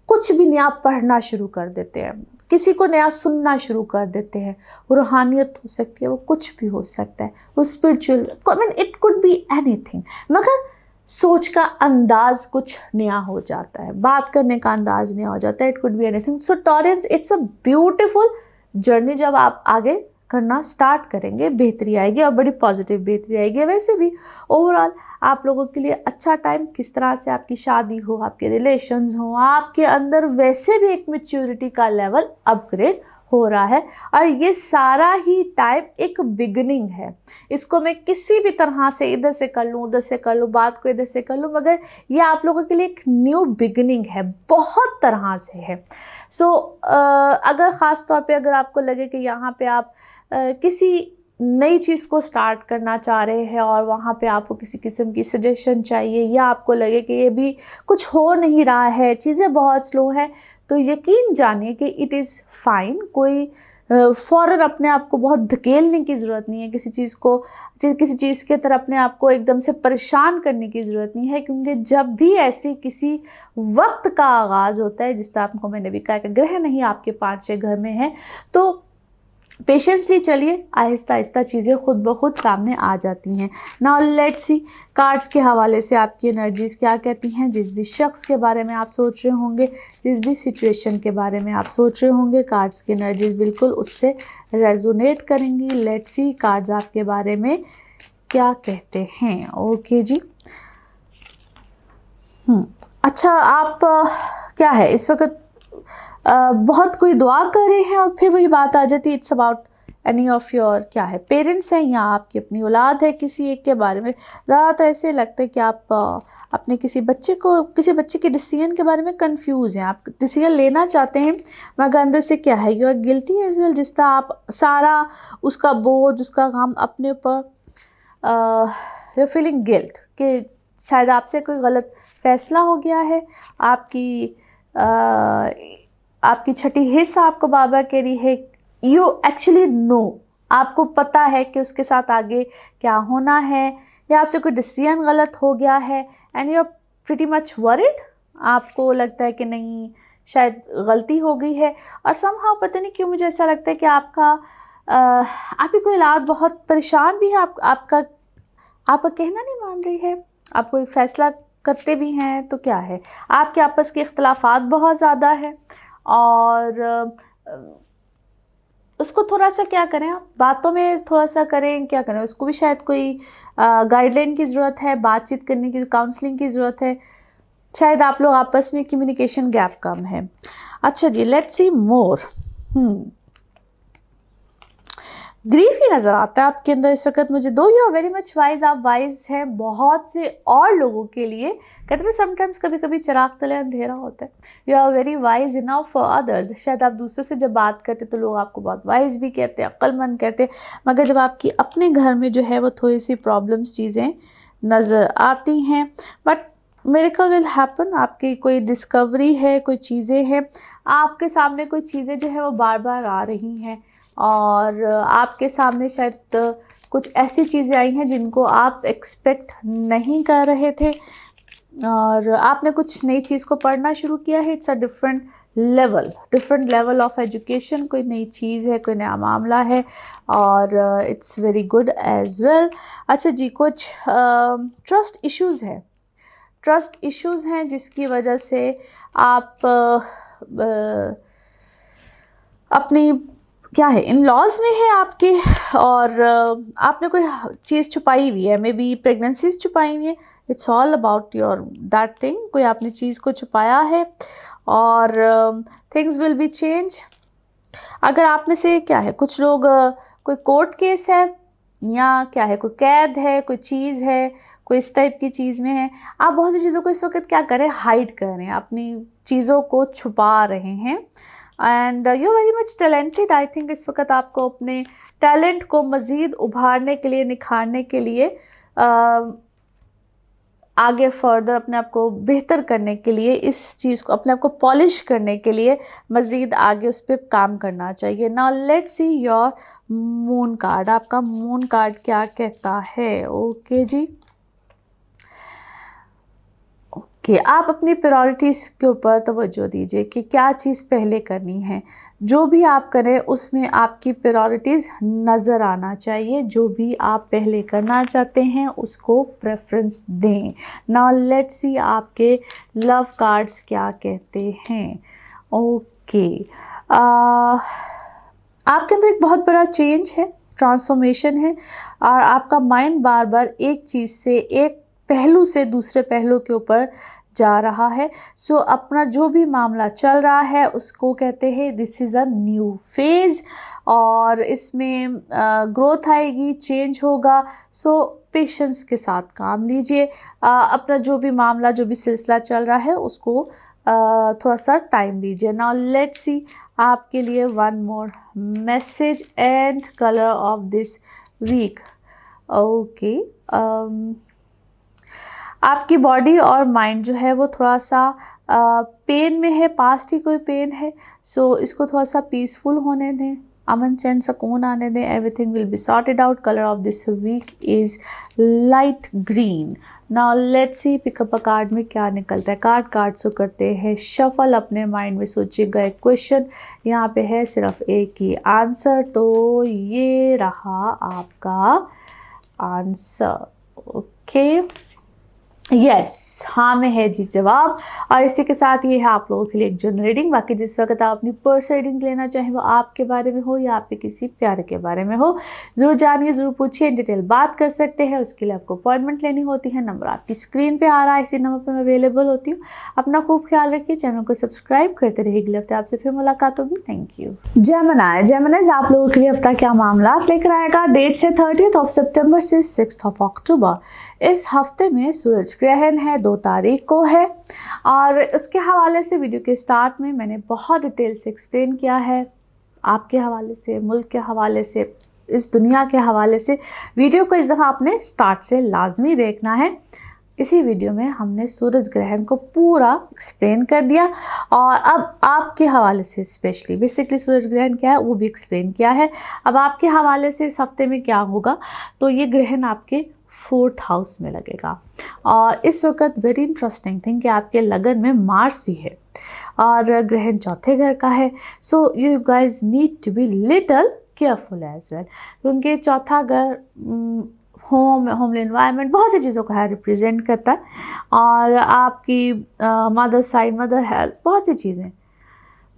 कुछ भी नया पढ़ना शुरू कर देते हैं, किसी को नया सुनना शुरू कर देते हैं। वो रूहानियत हो सकती है, वो कुछ भी हो सकता है, वो spiritual, I mean it could be anything, मगर सोच का अंदाज कुछ नया हो जाता है, बात करने का अंदाज नया हो जाता है। It could be anything. So tolerance, it's a beautiful journey. जब आप आगे करना स्टार्ट करेंगे, बेहतरी आएगी और बड़ी पॉजिटिव बेहतरी आएगी। वैसे भी ओवरऑल आप लोगों के लिए अच्छा टाइम, किस तरह से आपकी शादी हो, आपके रिलेशंस हो, आपके अंदर वैसे भी एक मैच्योरिटी का लेवल अपग्रेड हो रहा है। और ये सारा ही टाइम एक बिगनिंग है। इसको मैं किसी भी तरह से इधर से कर लूँ, उधर से कर लूँ, बात को इधर से कर लूँ, मगर ये आप लोगों के लिए एक न्यू बिगनिंग है, बहुत तरह से है। सो अगर ख़ास तौर पे अगर आपको लगे कि यहाँ पे आप किसी नई चीज़ को स्टार्ट करना चाह रहे हैं और वहाँ पे आपको किसी किस्म की सजेशन चाहिए, या आपको लगे कि ये भी कुछ हो नहीं रहा है, चीज़ें बहुत स्लो हैं, तो यकीन जानिए कि इट इज़ फाइन। कोई फ़ौरन अपने आप को बहुत धकेलने की ज़रूरत नहीं है, किसी चीज़ के तरफ अपने आप को एकदम से परेशान करने की ज़रूरत नहीं है। क्योंकि जब भी ऐसी किसी वक्त का आगाज़ होता है, जिस तरह आपको मैंने भी कहा कि ग्रह नहीं आपके 5वें घर में है, तो पेशेंसली चलिए, आहिस्ता आहिस्ता चीज़ें खुद ब खुद सामने आ जाती हैं। नाउ लेट्स सी कार्ड्स के हवाले से आपकी एनर्जीज़ क्या कहती हैं। जिस भी शख्स के बारे में आप सोच रहे होंगे, जिस भी सिचुएशन के बारे में आप सोच रहे होंगे, कार्ड्स की एनर्जीज़ बिल्कुल उससे रेजोनेट करेंगी। लेट्स सी कार्ड्स आपके बारे में क्या कहते हैं। ओके जी। अच्छा, आप क्या है इस वक्त बहुत कोई दुआ कर रहे हैं और फिर वही बात आ जाती है, it's about any of your क्या है पेरेंट्स हैं या आपकी अपनी औलाद है, किसी एक के बारे में ज़्यादातर ऐसे लगता है कि आप अपने किसी बच्चे के डिसीजन के बारे में कंफ्यूज हैं। आप डिसीजन लेना चाहते हैं मगर अंदर से क्या है, you are guilty as well. जिस तरह आप सारा उसका बोझ, उसका गम अपने ऊपर, यू फीलिंग गिल्ट कि शायद आपसे कोई गलत फैसला हो गया है। आपकी छठी हिस्सा आपको बार बार कह रही है, यू एक्चुअली नो, आपको पता है कि उसके साथ आगे क्या होना है, या आपसे कोई डिसीजन गलत हो गया है and you are pretty much worried. आपको लगता है कि नहीं, शायद गलती हो गई है, और समहाउ पता नहीं क्यों मुझे ऐसा लगता है कि आपकी कोई औलाद बहुत परेशान भी है, आपका कहना नहीं मान रही है, आप कोई फैसला करते भी हैं तो क्या है, आपके आपस के इख्तलाफात बहुत ज़्यादा है, और उसको थोड़ा सा क्या करें, आप बातों में थोड़ा सा करें, क्या करें, उसको भी शायद कोई गाइडलाइन की ज़रूरत है, बातचीत करने की, काउंसलिंग की ज़रूरत है, शायद आप लोग आपस में कम्युनिकेशन गैप कम है। अच्छा जी, लेट्स सी मोर। ग्रीफ ही नज़र आता है आपके अंदर इस वक्त मुझे, though you are very much wise, आप वाइज हैं बहुत से और लोगों के लिए, कहते हैं समटाइम्स कभी कभी चिराग तले अंधेरा होता है, you are very wise enough for others. शायद आप दूसरों से जब बात करते तो लोग आपको बहुत वाइज भी कहते हैं, अक्लमंद कहते हैं, मगर जब आपकी अपने घर में जो है वो थोड़ी सी प्रॉब्लम्स चीज़ें नज़र आती हैं, बट मिरेकल विल हैपन, आपकी कोई डिस्कवरी है, कोई चीज़ें हैं आपके सामने, कोई चीज़ें जो है वो बार बार आ रही हैं, और आपके सामने शायद कुछ ऐसी चीज़ें आई हैं जिनको आप एक्सपेक्ट नहीं कर रहे थे, और आपने कुछ नई चीज़ को पढ़ना शुरू किया है। It's a different level of education, कोई नई चीज़ है, कोई नया मामला है, और it's very good as well. अच्छा जी, कुछ ट्रस्ट इश्यूज़ हैं जिसकी वजह से आप अपनी क्या है, इन लॉज में है आपके, और आपने कोई चीज़ छुपाई हुई है, मे बी प्रेगनेंसीज छुपाई हुई है, it's all about your that thing, कोई आपने चीज़ को छुपाया है, और थिंग्स विल बी चेंज। अगर आप में से क्या है, कुछ लोग कोई कोर्ट केस है, या क्या है, कोई कैद है, कोई चीज़ है, कोई इस टाइप की चीज़ में है, आप बहुत सी चीज़ों को इस वक्त क्या करें, हाइड कर रहे हैं, अपनी चीज़ों को छुपा रहे हैं, and you very much talented. I think इस वक्त आपको अपने टैलेंट को मज़ीद उभारने के लिए, निखारने के लिए, आगे फर्दर अपने आप को बेहतर करने के लिए, इस चीज़ को अपने आप को पॉलिश करने के लिए मज़ीद आगे उस पर काम करना चाहिए। Now let's see your moon card, आपका मून कार्ड क्या कहता है। ओके जी, कि आप अपनी प्रायोरिटीज़ के ऊपर तवज्जो दीजिए कि क्या चीज़ पहले करनी है, जो भी आप करें उसमें आपकी प्रायोरिटीज़ नज़र आना चाहिए, जो भी आप पहले करना चाहते हैं उसको प्रेफरेंस दें। नाउ लेट्स सी आपके लव कार्ड्स क्या कहते हैं। ओके, आपके अंदर एक बहुत बड़ा चेंज है, ट्रांसफॉर्मेशन है, और आपका माइंड बार बार एक चीज़ से, एक पहलू से दूसरे पहलू के ऊपर जा रहा है। सो अपना जो भी मामला चल रहा है उसको कहते हैं this is a new phase, और इसमें ग्रोथ आएगी, चेंज होगा। सो पेशेंस के साथ काम लीजिए, अपना जो भी मामला, जो भी सिलसिला चल रहा है उसको थोड़ा सा टाइम दीजिए। नाउ लेट्स सी आपके लिए one more message and colour of this week. Okay, आपकी बॉडी और माइंड जो है वो थोड़ा सा पेन में है, पास्ट ही कोई पेन है, सो इसको थोड़ा सा पीसफुल होने दें, अमन चैन सुकून आने दें, everything will be sorted out. Colour of this week is light green. Now let's see pick up a card में क्या निकलता है। कार्ड से करते हैं शफल, अपने माइंड में सोचिएगा एक क्वेश्चन, यहाँ पे है सिर्फ एक ही आंसर, तो ये रहा आपका आंसर। ओके, यस, हाँ में है जी जवाब। और इसी के साथ ये है आप लोगों के लिए एक जनरल रीडिंग। बाकी जिस वक्त आप अपनी पर्सनल रीडिंग लेना चाहें वो आपके बारे में हो या आपके किसी प्यारे के बारे में हो, ज़रूर जानिए, ज़रूर पूछिए, डिटेल बात कर सकते हैं। उसके लिए आपको अपॉइंटमेंट लेनी होती है, नंबर आपकी स्क्रीन पे आ रहा है, इसी नंबर पर मैं अवेलेबल होती हूँ। अपना खूब ख्याल रखिए, चैनल को सब्सक्राइब करते रहिए। अगले हफ्ते आपसे फिर मुलाकात होगी। Thank you. जेमिनीज आप लोगों के लिए हफ्ता क्या मामला लेकर आएगा। डेट से 30 सितंबर से 6 अक्टूबर। इस हफ्ते में सूरज ग्रहण है, 2 तारीख को है, और उसके हवाले से वीडियो के स्टार्ट में मैंने बहुत डिटेल से एक्सप्लेन किया है। आपके हवाले से, मुल्क के हवाले से, इस दुनिया के हवाले से वीडियो को इस दफ़ा आपने स्टार्ट से लाजमी देखना है। इसी वीडियो में हमने सूरज ग्रहण को पूरा एक्सप्लेन कर दिया, और अब आपके हवाले से स्पेशली बेसिकली सूरज ग्रहण क्या है वो भी एक्सप्लेन किया है। अब आपके हवाले से इस हफ्ते में क्या होगा, तो ये ग्रहण आपके 4th हाउस में लगेगा। और इस वक्त वेरी इंटरेस्टिंग थिंग कि आपके लगन में मार्स भी है और ग्रहण चौथे घर का है। So you guys need to be little careful as well, क्योंकि चौथा घर होमली एनवायरनमेंट बहुत सी चीज़ों को रिप्रेजेंट करता है और आपकी मदर साइड, मदर हेल्थ, बहुत सी चीज़ें।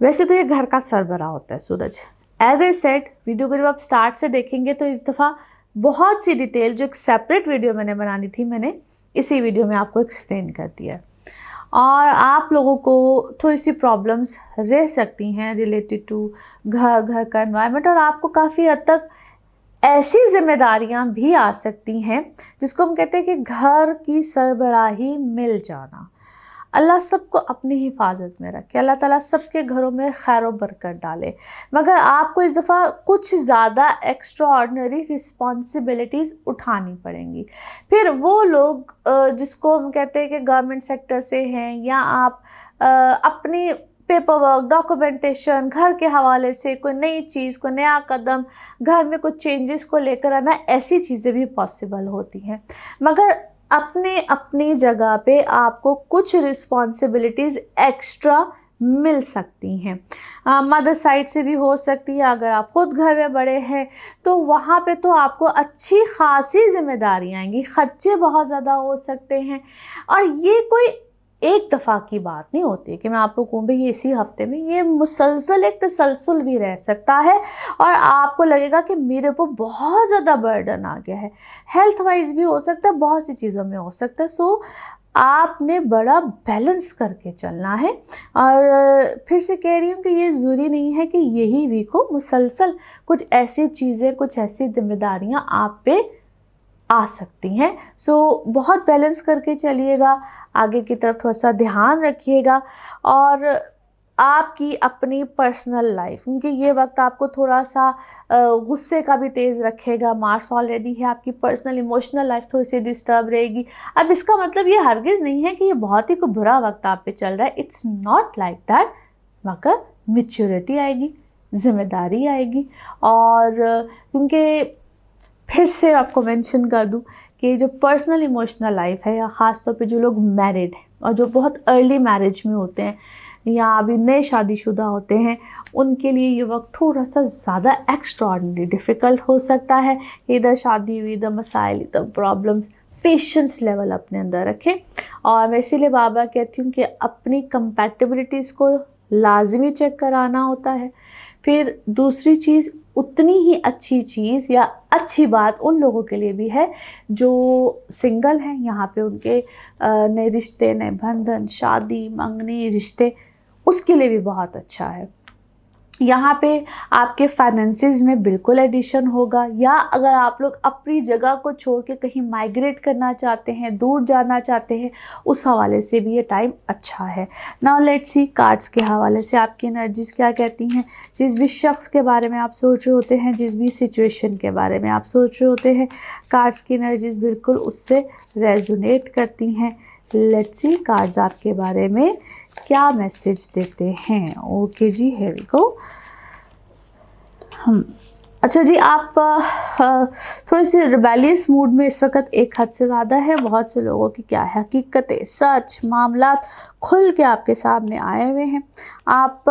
वैसे तो ये घर का सरबराह होता है सूरज। एज ए सेड, वीडियो को जब आप स्टार्ट से देखेंगे तो इस दफ़ा बहुत सी डिटेल जो एक सेपरेट वीडियो मैंने बनानी थी, मैंने इसी वीडियो में आपको एक्सप्लेन कर दिया है। और आप लोगों को थोड़ी सी प्रॉब्लम्स रह सकती हैं रिलेटेड टू घर का एनवायरनमेंट, और आपको काफ़ी हद तक ऐसी जिम्मेदारियां भी आ सकती हैं जिसको हम कहते हैं कि घर की सरबराही मिल जाना। अल्लाह सबको अपनी हिफाजत में रखे, अल्लाह ताला सबके घरों में खैर और बरकत डाले। मगर आपको इस दफ़ा कुछ ज़्यादा एक्स्ट्रा ऑर्डिनरी रिस्पॉन्सिबिलिटीज़ उठानी पड़ेंगी। फिर वो लोग जिसको हम कहते हैं कि गवर्नमेंट सेक्टर से हैं, या आप अपनी पेपर वर्क, डॉक्यूमेंटेशन, घर के हवाले से कोई नई चीज़, कोई नया कदम, घर में कुछ चेंजेस को लेकर आना, ऐसी चीज़ें भी पॉसिबल होती हैं। मगर अपने अपनी जगह पे आपको कुछ रिस्पॉन्सिबिलिटीज़ एक्स्ट्रा मिल सकती हैं। मदर साइड से भी हो सकती है। अगर आप खुद घर में बड़े हैं तो वहाँ पे तो आपको अच्छी खासी जिम्मेदारियाँ आएंगी, खर्चे बहुत ज़्यादा हो सकते हैं। और ये कोई एक दफ़ा की बात नहीं होती कि मैं आपको कहूँ भाई इसी हफ्ते में, ये मुसलसल एक तसलसल भी रह सकता है और आपको लगेगा कि मेरे ऊपर बहुत ज़्यादा बर्डन आ गया है। हेल्थ वाइज भी हो सकता है, बहुत सी चीज़ों में हो सकता है। सो आपने बड़ा बैलेंस करके चलना है। और फिर से कह रही हूँ कि ये ज़रूरी नहीं है कि यही वीक हो, मुसलसल कुछ ऐसी चीज़ें, कुछ ऐसी जिम्मेदारियाँ आप पे आ सकती हैं। सो बहुत बैलेंस करके चलिएगा, आगे की तरफ थोड़ा सा ध्यान रखिएगा। और आपकी अपनी पर्सनल लाइफ, क्योंकि ये वक्त आपको थोड़ा सा गुस्से का भी तेज़ रखेगा। मार्स ऑलरेडी है, आपकी पर्सनल इमोशनल लाइफ थोड़ी सी डिस्टर्ब रहेगी। अब इसका मतलब ये हरगिज़ नहीं है कि ये बहुत ही कोई बुरा वक्त आप पे चल रहा है, इट्स नॉट लाइक दैट। मगर मैच्योरिटी आएगी, जिम्मेदारी आएगी। और क्योंकि फिर से आपको मेंशन कर दूं कि जो पर्सनल इमोशनल लाइफ है, या ख़ास तौर पे जो लोग मैरिड हैं और जो बहुत अर्ली मैरिज में होते हैं या अभी नए शादीशुदा होते हैं, उनके लिए ये वक्त थोड़ा सा ज़्यादा एक्स्ट्राऑर्डिनरी डिफ़िकल्ट हो सकता है। इधर शादी हुई, इधर मसाइल, इधर प्रॉब्लम्स। पेशेंस लेवल अपने अंदर रखें। और मैं इसीलिए बार बार कहती हूँ कि अपनी कंपैटिबिलिटीज़ को लाजमी चेक कराना होता है। फिर दूसरी चीज़, उतनी ही अच्छी चीज़ या अच्छी बात उन लोगों के लिए भी है जो सिंगल हैं। यहाँ पे उनके नए रिश्ते, नए बंधन, शादी, मंगनी रिश्ते, उसके लिए भी बहुत अच्छा है। यहाँ पे आपके फाइनेंसेस में बिल्कुल एडिशन होगा। या अगर आप लोग अपनी जगह को छोड़ के कहीं माइग्रेट करना चाहते हैं, दूर जाना चाहते हैं, उस हवाले से भी ये टाइम अच्छा है। नाउ लेट्स सी कार्ड्स के हवाले से आपकी एनर्जीज़ क्या कहती हैं। जिस भी शख्स के बारे में आप सोच रहे होते हैं, जिस भी सिचुएशन के बारे में आप सोच रहे होते हैं, कार्ड्स की एनर्जीज़ बिल्कुल उससे रेजोनेट करती हैं। लेट्स सी कार्ड्स आपके बारे में क्या मैसेज देते हैं। ओके जी, हियर वी गो। अच्छा जी, आप थोड़ी सी रिबेलियस मूड में इस वक्त एक हद से ज़्यादा है। बहुत से लोगों की क्या है, हकीकतें, सच मामलात खुल के आपके सामने आए हुए हैं। आप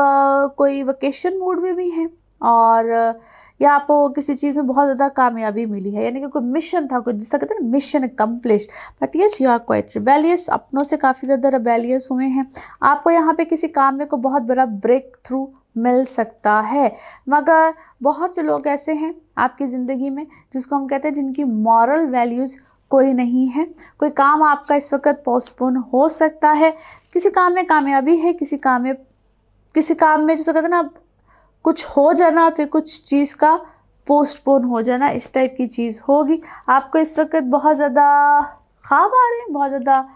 कोई वेकेशन मूड में भी हैं, और या आपको किसी चीज़ में बहुत ज़्यादा कामयाबी मिली है, यानी कि कोई मिशन था, कोई जिसका कहते हैं ना mission accomplished. But yes, you are quite rebellious, अपनों से काफ़ी ज़्यादा रिबेलियस हुए हैं। आपको यहाँ पे किसी काम में कोई बहुत बड़ा ब्रेक थ्रू मिल सकता है। मगर बहुत से लोग ऐसे हैं आपकी ज़िंदगी में जिसको हम कहते हैं जिनकी मॉरल वैल्यूज़ कोई नहीं है। कोई काम आपका इस वक्त पोस्टपोन हो सकता है। किसी काम में कामयाबी है, किसी काम में जिसको कहते हैं ना कुछ हो जाना, फिर कुछ चीज़ का पोस्टपोन हो जाना, इस टाइप की चीज़ होगी। आपको इस वक्त बहुत ज़्यादा ख्वाब आ रहे हैं, बहुत ज़्यादा,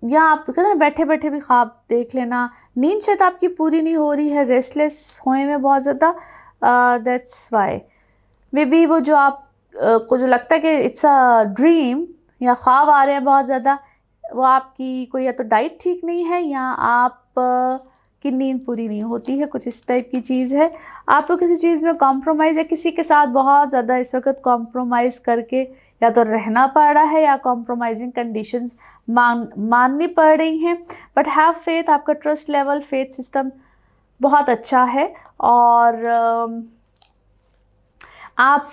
या आप कहते हैं बैठे बैठे भी ख्वाब देख लेना, नींद शायद आपकी पूरी नहीं हो रही है, रेस्टलेस होए में बहुत ज़्यादा। दैट्स वाई मे बी वो जो आप को जो लगता है कि इट्स अ ड्रीम या ख्वाब आ रहे हैं बहुत ज़्यादा, वो आपकी कोई या तो डाइट ठीक नहीं है, या आप की नींद पूरी नहीं होती है, कुछ इस टाइप की चीज़ है। आपको किसी चीज़ में कॉम्प्रोमाइज़, या किसी के साथ बहुत ज़्यादा इस वक्त कॉम्प्रोमाइज़ करके या तो रहना पड़ रहा है या कॉम्प्रोमाइजिंग कंडीशंस माननी पड़ रही हैं, बट हैव फेथ, आपका ट्रस्ट लेवल, फेथ सिस्टम बहुत अच्छा है। और आप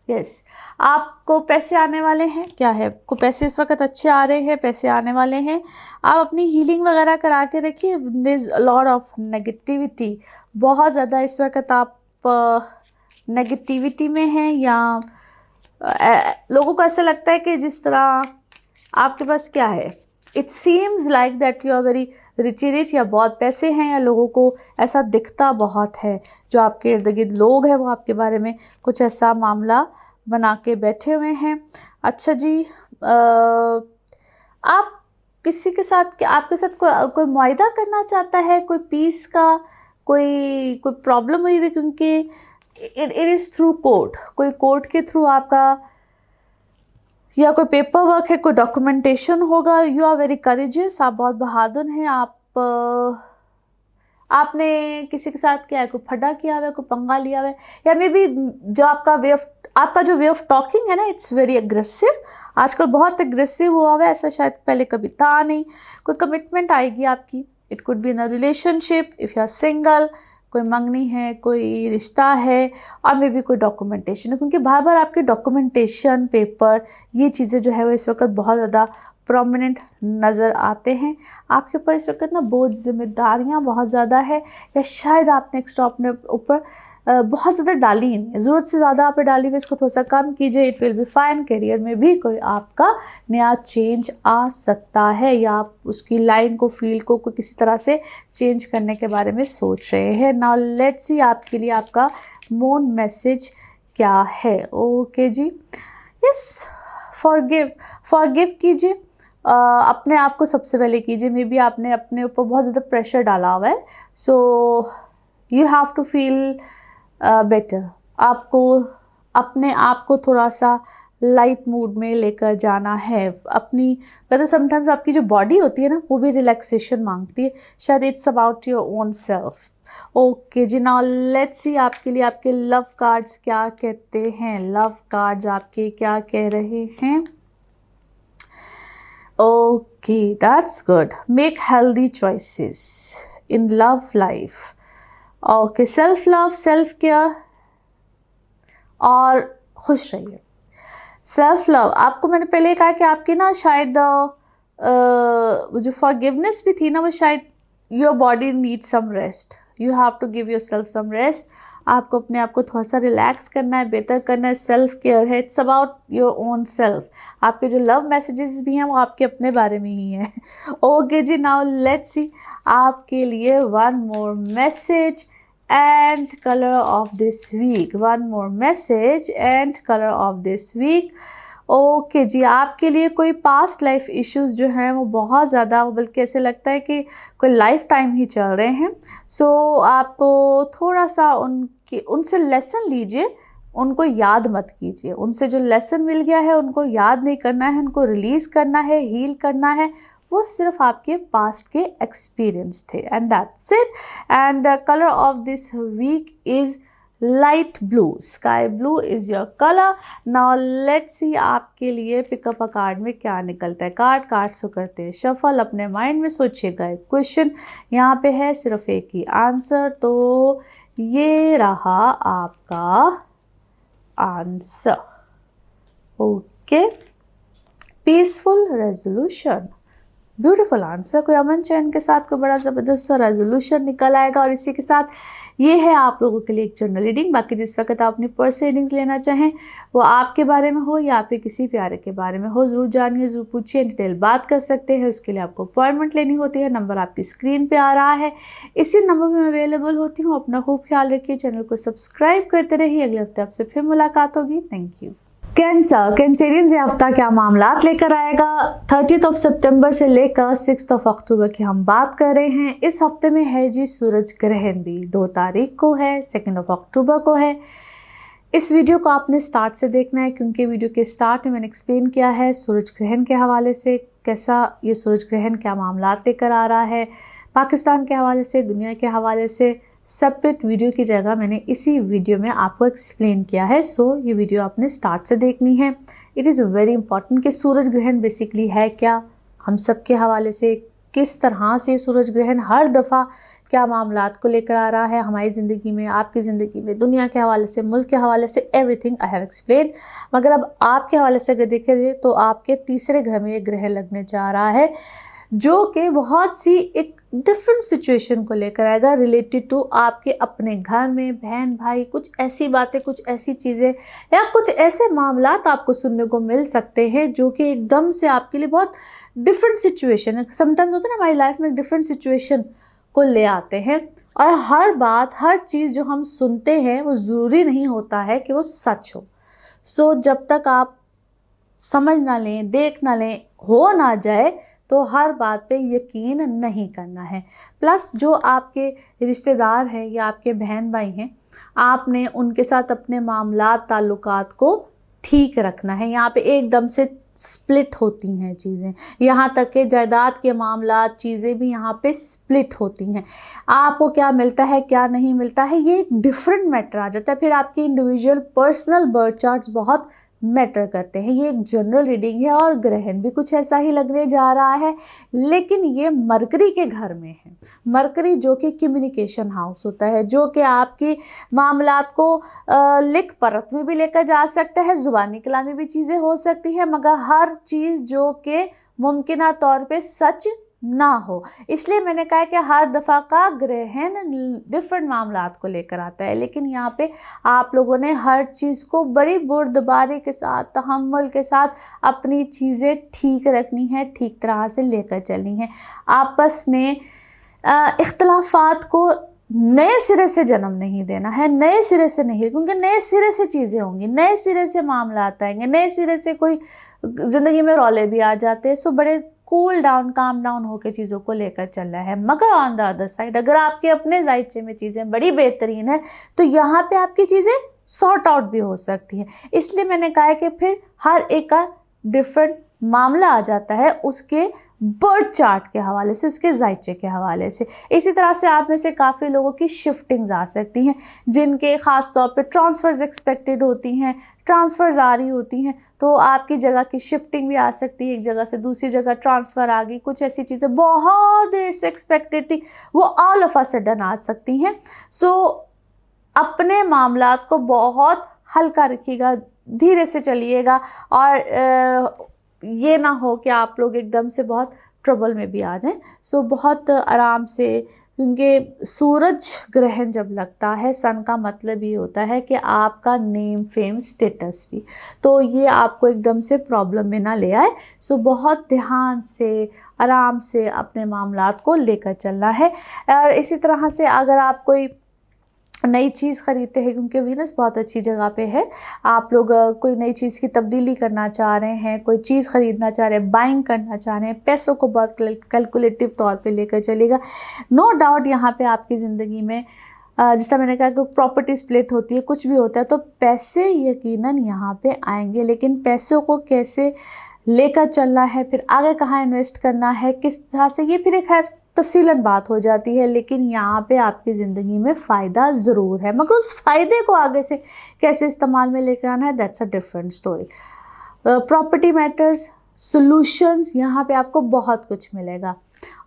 यस आपको पैसे आने वाले हैं, क्या है, आपको पैसे इस वक्त अच्छे आ रहे हैं, पैसे आने वाले हैं। आप अपनी हीलिंग वगैरह करा के रखिए। There is lot of negativity, बहुत ज़्यादा इस वक्त आप नेगेटिविटी में हैं, या लोगों को ऐसा लगता है कि जिस तरह आपके पास क्या है, it seems like that you are very rich, या बहुत पैसे हैं, या लोगों को ऐसा दिखता बहुत है। जो आपके इर्द गिर्द लोग हैं वो आपके बारे में कुछ ऐसा मामला बना के बैठे हुए हैं। अच्छा जी, आप किसी के साथ, आपके साथ कोई मुआहिदा करना चाहता है, कोई पीस का कोई प्रॉब्लम हुई हुई, क्योंकि इट इज़ थ्रू कोर्ट, कोई कोर्ट के थ्रू आपका या कोई पेपर वर्क है, कोई डॉक्यूमेंटेशन होगा। यू आर वेरी करेजियस, आप बहुत बहादुर हैं। आपने किसी के साथ क्या है, कोई फड्डा किया हुआ है, कोई पंगा लिया हुआ है, या मे बी जो आपका जो वे ऑफ टॉकिंग है ना, इट्स वेरी एग्रेसिव। आजकल बहुत एग्रेसिव हुआ हुआ है, ऐसा शायद पहले कभी था नहीं। कोई कमिटमेंट आएगी आपकी, it could be in a relationship, if you are single, कोई मंगनी है, कोई रिश्ता है, और मे बी कोई डॉक्यूमेंटेशन है, क्योंकि बार बार आपके डॉक्यूमेंटेशन, पेपर, ये चीज़ें जो है वो इस वक्त बहुत ज़्यादा प्रोमिनेंट नज़र आते हैं। आपके ऊपर इस वक्त ना बोझ, जिम्मेदारियाँ बहुत ज़्यादा है, या शायद आपने एक्स्ट्रा अपने ऊपर बहुत ज़्यादा डाली ही नहीं है, ज़रूरत से ज़्यादा आप डाली हुई, इसको थोड़ा सा कम कीजिए। It will be fine. Career में भी कोई आपका नया चेंज आ सकता है, या आप उसकी लाइन को, फील्ड को कोई किसी तरह से चेंज करने के बारे में सोच रहे हैं। नाउ लेट्स सी आपके लिए आपका मून मैसेज क्या है। ओके जी, यस, फॉरगिव कीजिए। अपने आप को सबसे पहले कीजिए। मे बी आपने अपने ऊपर बहुत ज़्यादा प्रेशर डाला हुआ है, so you have to feel better. आपको अपने आप को थोड़ा सा लाइट मूड में लेकर जाना है। अपनी मतलब समटाइम्स आपकी जो बॉडी होती है ना, वो भी रिलैक्सेशन मांगती है, शायद it's about your own self. Okay जी, नाउ लेट्स सी आपके लिए आपके लव कार्ड्स क्या कहते हैं। लव कार्ड्स आपके क्या कह रहे हैं। Okay, that's good. Make healthy choices in love life. Okay, self love, self care, और खुश रहिए। सेल्फ लव, आपको मैंने पहले कहा कि आपकी ना शायद जो फॉरगिवनेस भी थी ना, वो शायद your body need some rest, you have to give yourself some rest. आपको अपने आप को थोड़ा सा रिलैक्स करना है, बेहतर करना है। सेल्फ केयर है, it's about your own self. आपके जो लव मैसेजेस भी हैं वो आपके अपने बारे में ही हैं। ओके जी, नाउ लेट्स सी आपके लिए one more message and color of this week. One more message and color of this week. Okay जी, आपके लिए कोई पास्ट लाइफ इश्यूज जो हैं वो बहुत ज़्यादा, बल्कि ऐसे लगता है कि कोई लाइफ टाइम ही चल रहे हैं। सो आपको थोड़ा सा उनसे लेसन लीजिए, उनको याद मत कीजिए। उनसे जो लेसन मिल गया है उनको याद नहीं करना है, उनको रिलीज़ करना है, हील करना है। वो सिर्फ आपके पास्ट के एक्सपीरियंस थे, and that's it. And the colour of this week is light blue, sky blue is your colour. Now let's see आपके लिए पिकअप अ कार्ड में क्या निकलता है। कार्ड से करते हैं शफल। अपने माइंड में सोचिएगा एक क्वेश्चन, यहाँ पे है सिर्फ एक ही आंसर, तो ये रहा आपका answer. Okay, peaceful resolution, beautiful answer. कोई अमन चैन के साथ कोई बड़ा ज़बरदस्त सा रेजोल्यूशन निकल आएगा। और इसी के साथ ये है आप लोगों के लिए एक जनरल रीडिंग। बाकी जिस वक्त आप अपनी पर्सनल रीडिंग्स लेना चाहें, वो आपके बारे में हो या आपके किसी प्यारे के बारे में हो, ज़रूर जानिए, ज़रूर पूछिए, डिटेल बात कर सकते हैं। उसके लिए आपको अपॉइंटमेंट लेनी होती है। नंबर आपकी स्क्रीन पर आ रहा है, इसी नंबर में अवेलेबल होती हूँ। अपना खूब ख्याल रखिए, चैनल को सब्सक्राइब करते रहिए। अगले हफ्ते आपसे फिर मुलाकात होगी। Thank you. कैंसरियन ये हफ्ता क्या मामला लेकर आएगा, 30 सितंबर से लेकर 6 अक्टूबर की हम बात कर रहे हैं। इस हफ्ते में है जी सूरज ग्रहण भी 2 तारीख को है, 2 अक्टूबर को है। इस वीडियो को आपने स्टार्ट से देखना है, क्योंकि वीडियो के स्टार्ट में मैंने एक्सप्लेन किया है सूरज ग्रहण के हवाले से, कैसा ये सूरज ग्रहण क्या मामला लेकर आ रहा है, पाकिस्तान के हवाले से, दुनिया के हवाले से, सेपरेट वीडियो की जगह मैंने इसी वीडियो में आपको एक्सप्लेन किया है। सो ये वीडियो आपने स्टार्ट से देखनी है। इट इज़ वेरी इंपॉर्टेंट कि सूरज ग्रहण बेसिकली है क्या, हम सब के हवाले से किस तरह से सूरज ग्रहण हर दफ़ा क्या मामलात को लेकर आ रहा है हमारी ज़िंदगी में, आपकी ज़िंदगी में, दुनिया के हवाले से, मुल्क के हवाले से, एवरीथिंग आई हैव एक्सप्लेन। मगर अब आपके हवाले से अगर देखें तो आपके तीसरे घर में एक ग्रहण लगने जा रहा है जो कि बहुत सी एक डिफरेंट सिचुएशन को लेकर आएगा रिलेटेड टू आपके अपने घर में, बहन भाई, कुछ ऐसी बातें, कुछ ऐसी चीज़ें या कुछ ऐसे मामलात आपको सुनने को मिल सकते हैं जो कि एकदम से आपके लिए बहुत डिफरेंट सिचुएशन है। समटाइम्स होता है ना हमारी लाइफ में डिफरेंट सिचुएशन को ले आते हैं, और हर बात, हर चीज़ जो हम सुनते हैं वो ज़रूरी नहीं होता है कि वो सच हो। सो जब तक आप समझ ना लें, देख ना लें, हो ना जाए, तो हर बात पे यकीन नहीं करना है। प्लस जो आपके रिश्तेदार हैं या आपके बहन भाई हैं, आपने उनके साथ अपने मामलात, ताल्लुकात को ठीक रखना है। यहाँ पे एकदम से स्प्लिट होती हैं चीज़ें, यहाँ तक कि जायदाद के मामलात, चीज़ें भी यहाँ पे स्प्लिट होती हैं। आपको क्या मिलता है, क्या नहीं मिलता है, ये एक डिफरेंट मैटर आ जाता है। फिर आपकी इंडिविजुअल पर्सनल बर्थ चार्ट्स बहुत मैटर करते हैं। ये एक जनरल रीडिंग है और ग्रहण भी कुछ ऐसा ही लगने जा रहा है, लेकिन ये मरकरी के घर में है। मरकरी जो कि कम्युनिकेशन हाउस होता है, जो कि आपकी मामलात को लिख परत में भी लेकर जा सकता है, ज़ुबानी कलामी भी चीज़ें हो सकती है, मगर हर चीज़ जो कि मुमकिना तौर पे सच ना हो। इसलिए मैंने कहा कि हर दफ़ा का ग्रहण डिफरेंट मामलात को लेकर आता है, लेकिन यहाँ पे आप लोगों ने हर चीज़ को बड़ी बुर्दबारी के साथ, तहम्मुल के साथ अपनी चीज़ें ठीक रखनी है, ठीक तरह से लेकर चलनी है। आपस में इख्तलाफात को नए सिरे से जन्म नहीं देना है, नए सिरे से नहीं, क्योंकि नए सिरे से चीज़ें होंगी, नए सिरे से मामलात आएंगे, नए सिरे से कोई ज़िंदगी में रौले भी आ जाते हैं। सो बड़े कूल डाउन, काम डाउन होकर चीज़ों को लेकर चल रहा है। मगर ऑन द अदर साइड अगर आपके अपने जायचे में चीज़ें बड़ी बेहतरीन है तो यहाँ पे आपकी चीज़ें सॉर्ट आउट भी हो सकती हैं। इसलिए मैंने कहा है कि फिर हर एक का डिफरेंट मामला आ जाता है उसके बर्थ चार्ट के हवाले से, उसके जायचे के हवाले से। इसी तरह से आप में से काफ़ी लोगों की शिफ्टिंग्स आ सकती हैं, जिनके ख़ास तौर पे ट्रांसफ़र्स एक्सपेक्टेड होती हैं, ट्रांसफ़र्स आ रही होती हैं, तो आपकी जगह की शिफ्टिंग भी आ सकती है, एक जगह से दूसरी जगह ट्रांसफ़र आ गई, कुछ ऐसी चीज़ें बहुत देर से एक्सपेक्टेड थी वो ऑल ऑफ अ सडन आ सकती हैं। सो अपने मामलात को बहुत हल्का रखिएगा, धीरे से चलिएगा, और ये ना हो कि आप लोग एकदम से बहुत ट्रबल में भी आ जाएं। सो बहुत आराम से, क्योंकि सूरज ग्रहण जब लगता है, सन का मतलब ये होता है कि आपका नेम, फेम, स्टेटस भी, तो ये आपको एकदम से प्रॉब्लम में ना ले आए। सो बहुत ध्यान से, आराम से अपने मामलात को लेकर चलना है। और इसी तरह से अगर आप कोई नई चीज़ ख़रीदते हैं, क्योंकि वीनस बहुत अच्छी जगह पे है, आप लोग कोई नई चीज़ की तब्दीली करना चाह रहे हैं, कोई चीज़ ख़रीदना चाह रहे हैं, बाइंग करना चाह रहे हैं, पैसों को बहुत कैलकुलेटिव तौर पे लेकर चलेगा। नो डाउट यहाँ पे आपकी ज़िंदगी में जैसा मैंने कहा कि प्रॉपर्टी स्प्लिट होती है, कुछ भी होता है, तो पैसे यकीनन यहाँ पे आएंगे, लेकिन पैसों को कैसे लेकर चलना है, फिर आगे कहाँ इन्वेस्ट करना है, किस तरह से, ये फिर एक खैर तफसीलन बात हो जाती है। लेकिन यहाँ पे आपकी ज़िंदगी में फ़ायदा ज़रूर है, मगर उस फ़ायदे को आगे से कैसे इस्तेमाल में लेकर आना है, that's a different story. Property matters, solutions, यहाँ पे आपको बहुत कुछ मिलेगा,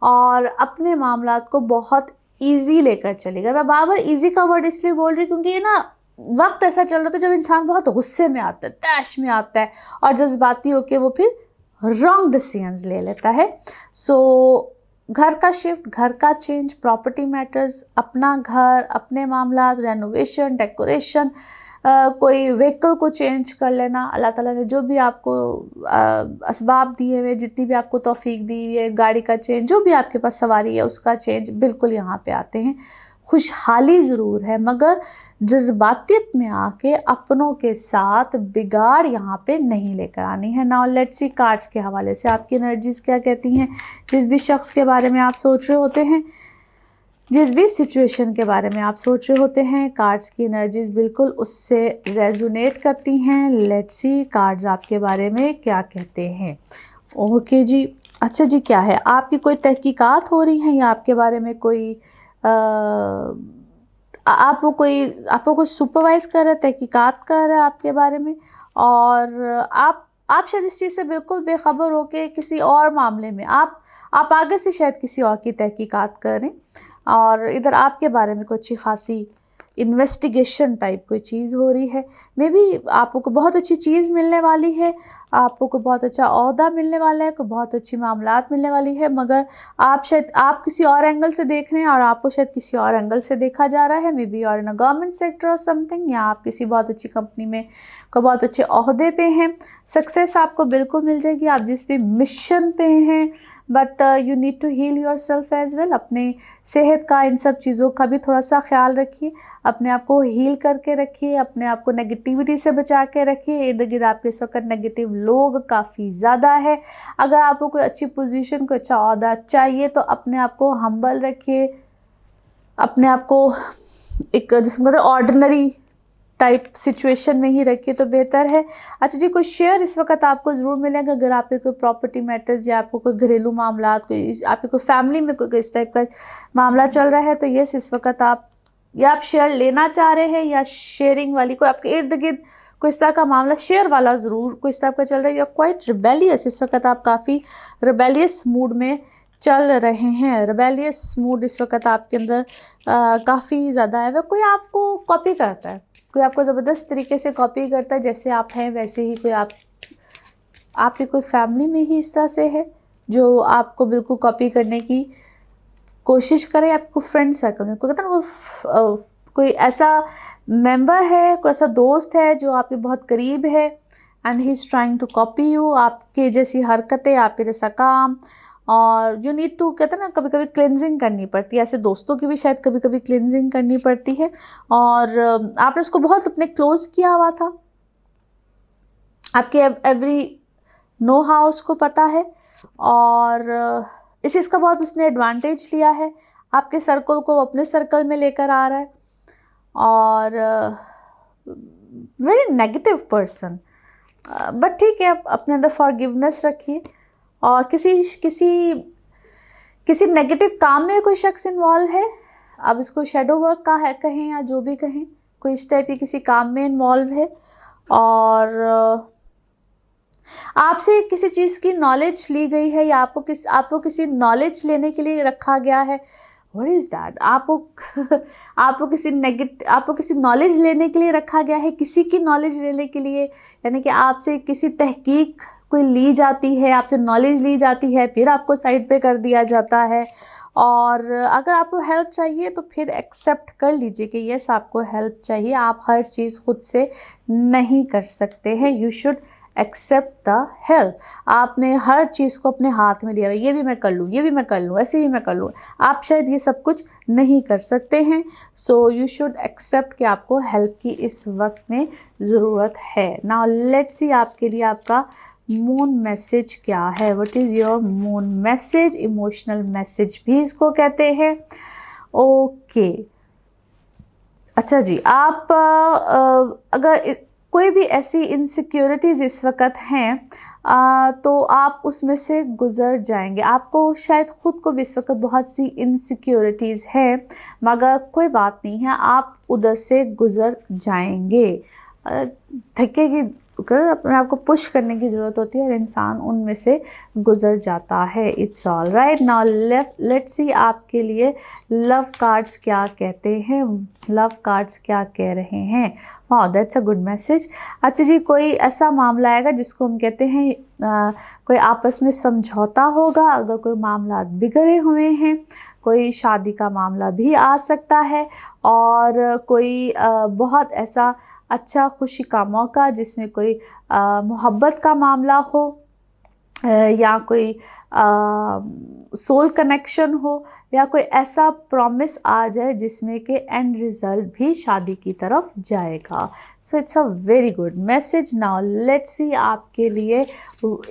और अपने मामलात को बहुत ईजी लेकर चलेगा। मैं बार बार ईजी का वर्ड इसलिए बोल रही क्योंकि ये ना वक्त ऐसा चल रहा था जब इंसान बहुत गुस्से में आता है, तैश में आता है, और जज्बाती होकर वो फिर रॉन्ग डिसीजंस ले लेता है। सो घर का शिफ्ट, घर का चेंज, प्रॉपर्टी मैटर्स, अपना घर, अपने मामलात, रेनोवेशन, डेकोरेशन, कोई व्हीकल को चेंज कर लेना, अल्लाह ताला ने जो भी आपको असबाब दिए हुए, जितनी भी आपको तौफीक दी हुई है, गाड़ी का चेंज, जो भी आपके पास सवारी है उसका चेंज, बिल्कुल यहाँ पे आते हैं। खुशहाली ज़रूर है, मगर जज्बातियत में आके अपनों के साथ बिगाड़ यहाँ पे नहीं लेकर आनी है। नाउ लेट्स सी कार्ड्स के हवाले से आपकी एनर्जीज़ क्या कहती हैं। जिस भी शख्स के बारे में आप सोच रहे होते हैं, जिस भी सिचुएशन के बारे में आप सोच रहे होते हैं, कार्ड्स की एनर्जीज़ बिल्कुल उससे रेजोनेट करती हैं। लेट्स सी कार्ड्स आपके बारे में क्या कहते हैं। ओके जी, अच्छा जी, क्या है, आपकी कोई तहकीकात हो रही हैं या आपके बारे में कोई आपको कोई सुपरवाइज कर रहा है, तहकीकात कर रहा है आपके बारे में, और आप शायद इस चीज़ से बिल्कुल बेखबर हो के किसी और मामले में आप आगे से शायद किसी और की तहकीकात करें, और इधर आपके बारे में कोई अच्छी खासी इन्वेस्टिगेशन टाइप कोई चीज़ हो रही है। मे बी आपको कोई बहुत अच्छी चीज़ मिलने वाली है, आपको कोई बहुत अच्छा ओहदा मिलने वाला है, कोई बहुत अच्छी मामलात मिलने वाली है, मगर आप किसी और एंगल से देख रहे हैं और आपको शायद किसी और एंगल से देखा जा रहा है। मे बी और इन अ गवर्नमेंट सेक्टर और समथिंग, या आप किसी बहुत अच्छी कंपनी में कोई बहुत अच्छे ओहदे पे हैं। सक्सेस आपको बिल्कुल मिल जाएगी, आप जिस भी मिशन पे हैं, but you need to heal yourself as well. अपने सेहत का, इन सब चीज़ों का भी थोड़ा सा ख्याल रखिए, अपने आप को हील करके रखिए, अपने आप को नेगेटिविटी से बचा के रखिए। इर्द गिर्द आपके इस वक्त नेगेटिव लोग काफ़ी ज़्यादा है। अगर आपको कोई अच्छी पोजीशन, कोई अच्छा ओहदा चाहिए तो अपने आप को हम्बल रखिए, अपने आप को एक जिसमें कहते हैं ऑर्डिनरी टाइप सिचुएशन में ही रखिए तो बेहतर है। अच्छा जी, कोई शेयर इस वक्त आपको ज़रूर मिलेगा अगर आपके कोई प्रॉपर्टी मैटर्स या आपको कोई घरेलू मामलात, कोई आपके कोई फैमिली में कोई इस टाइप का मामला चल रहा है, तो यस, इस वक्त आप शेयर लेना चाह रहे हैं, या शेयरिंग वाली कोई आपके इर्द गिर्द कोई इस तरह का मामला शेयर वाला ज़रूर कोई इस तरह का चल रहा है। या क्वाइट रिबेलियस, इस वक्त आप काफ़ी रिबेलियस मूड में चल रहे हैं। रिबेलियस मूड इस वक्त आपके अंदर काफ़ी ज़्यादा है। वह कोई आपको कॉपी करता है, कोई आपको ज़बरदस्त तरीके से कॉपी करता है, जैसे आप हैं वैसे ही कोई आपकी कोई फैमिली में ही इस तरह से है जो आपको बिल्कुल कॉपी करने की कोशिश करे। आपको फ्रेंड सर्कल में कोई कहता है ना, कोई ऐसा मेंबर है, कोई ऐसा दोस्त है जो आपके बहुत करीब है, and he is trying to copy you, आपके जैसी हरकतें, आपके जैसा काम, और यू नीड टू, कहते हैं ना, कभी कभी क्लिनजिंग करनी पड़ती है। ऐसे दोस्तों की भी शायद कभी कभी क्लिनजिंग करनी पड़ती है, और आपने उसको बहुत अपने क्लोज किया हुआ था, आपके एवरी नो हाउ उसको पता है, और इस चीज़ का बहुत उसने एडवांटेज लिया है। आपके सर्कल को अपने सर्कल में लेकर आ रहा है, और वेरी नेगेटिव पर्सन। बट ठीक है, आप अपने अंदर फॉरगिवनेस रखिए, और किसी नेगेटिव काम में कोई शख्स इन्वॉल्व है, अब इसको शेडो वर्क का है कहें या जो भी कहें, कोई इस टाइप की किसी काम में इन्वॉल्व है, और आपसे किसी चीज़ की नॉलेज ली गई है, या आपको किसी नॉलेज लेने के लिए रखा गया है। What is that? आपको किसी नॉलेज लेने के लिए रखा गया है, किसी की नॉलेज लेने के लिए, यानी कि आपसे किसी तहकीक कोई ली जाती है, आपसे नॉलेज ली जाती है, फिर आपको साइड पे कर दिया जाता है। और अगर आपको हेल्प चाहिए तो फिर एक्सेप्ट कर लीजिए कि यस, आपको हेल्प चाहिए, आप हर चीज़ खुद से नहीं कर सकते हैं। You should accept the help. आपने हर चीज़ को अपने हाथ में लिया है, ये भी मैं कर लूँ, ये भी मैं कर लूँ, ऐसे ही मैं कर लूँ। आप शायद ये सब कुछ नहीं कर सकते हैं, सो यू शुड एक्सेप्ट कि आपको हेल्प की इस वक्त में ज़रूरत है। नाउ लेट्स सी आपके लिए आपका मून मैसेज क्या है। What is your moon message? Emotional message भी इसको कहते हैं। ओके, अच्छा जी, आप अगर कोई भी ऐसी इनसिक्योरिटीज़ इस वक्त हैं तो आप उसमें से गुज़र जाएंगे। आपको शायद ख़ुद को भी इस वक्त बहुत सी इनसिक्योरिटीज़ हैं, मगर कोई बात नहीं है, आप उधर से गुज़र जाएंगे। धक्के की अपने आप को पुश करने की ज़रूरत होती है और इंसान उनमें से गुज़र जाता है। It's all right. Now let's see आपके लिए लव कार्ड्स क्या कहते हैं, लव कार्ड्स क्या कह रहे हैं। वाह, दैट्स अ गुड मैसेज। अच्छा जी, कोई ऐसा मामला आएगा जिसको हम कहते हैं कोई आपस में समझौता होगा। अगर कोई मामला बिगड़े हुए हैं, कोई शादी का मामला भी आ सकता है, और कोई बहुत ऐसा अच्छा खुशी का मौका जिसमें कोई मोहब्बत का मामला हो, या कोई सोल कनेक्शन हो, या कोई ऐसा प्रॉमिस आ जाए जिसमें कि एंड रिज़ल्ट भी शादी की तरफ जाएगा। So it's a very good message. Now let's see आपके लिए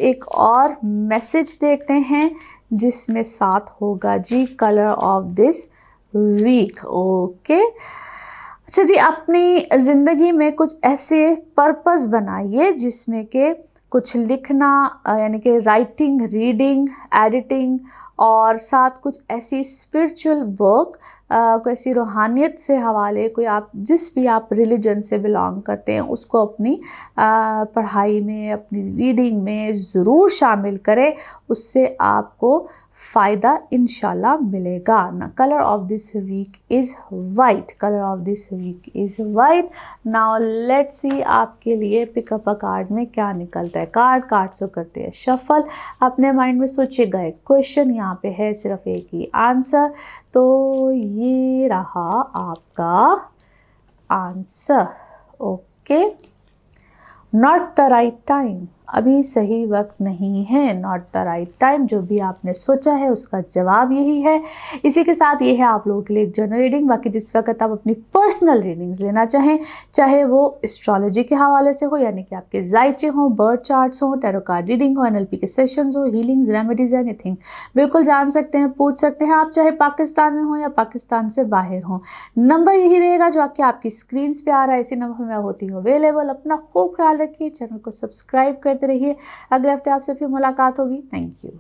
एक और मैसेज देखते हैं जिसमें साथ होगा जी colour of this week. Okay, अच्छा जी, अपनी ज़िंदगी में कुछ ऐसे पर्पस बनाइए जिसमें कि कुछ लिखना यानी कि राइटिंग, रीडिंग, एडिटिंग, और साथ कुछ ऐसी स्पिरिचुअल वर्क, कोई ऐसी रूहानियत से हवाले, कोई आप जिस भी आप रिलीजन से बिलोंग करते हैं उसको अपनी पढ़ाई में, अपनी रीडिंग में ज़रूर शामिल करें। उससे आपको फ़ायदा इंशाल्लाह मिलेगा ना। Colour of this week is white, colour of this week is white. Now let's see आपके लिए पिकअप अ कार्ड में क्या निकलता है। कार्ड से करते हैं शफल। अपने माइंड में सोचिएगा एक क्वेश्चन, यहाँ पे है सिर्फ एक ही आंसर, तो ये रहा आपका answer. Okay, not the right time, अभी सही वक्त नहीं है। नॉट द राइट टाइम, जो भी आपने सोचा है उसका जवाब यही है। इसी के साथ ये है आप लोगों के लिए जनरल रीडिंग। बाकी जिस वक्त आप अपनी पर्सनल रीडिंग्स लेना चाहें, चाहे वो एस्ट्रोलॉजी के हवाले से हो, यानी कि आपके जायचे हों, बर्थ चार्ट्स हों, टैरो कार्ड रीडिंग हो, NLP के सेशंस हो, हीलिंग्स, रेमेडीज, एनीथिंग, बिल्कुल जान सकते हैं, पूछ सकते हैं आप, चाहे पाकिस्तान में हो या पाकिस्तान से बाहर हो। नंबर यही रहेगा जो आपकी स्क्रीन पे आ रहा है, इसी नंबर पर मैं होती हूँ अवेलेबल। अपना खूब ख्याल रखिए, चैनल को सब्सक्राइब करते रहिए। अगले हफ्ते आपसे फिर मुलाकात होगी। Thank you.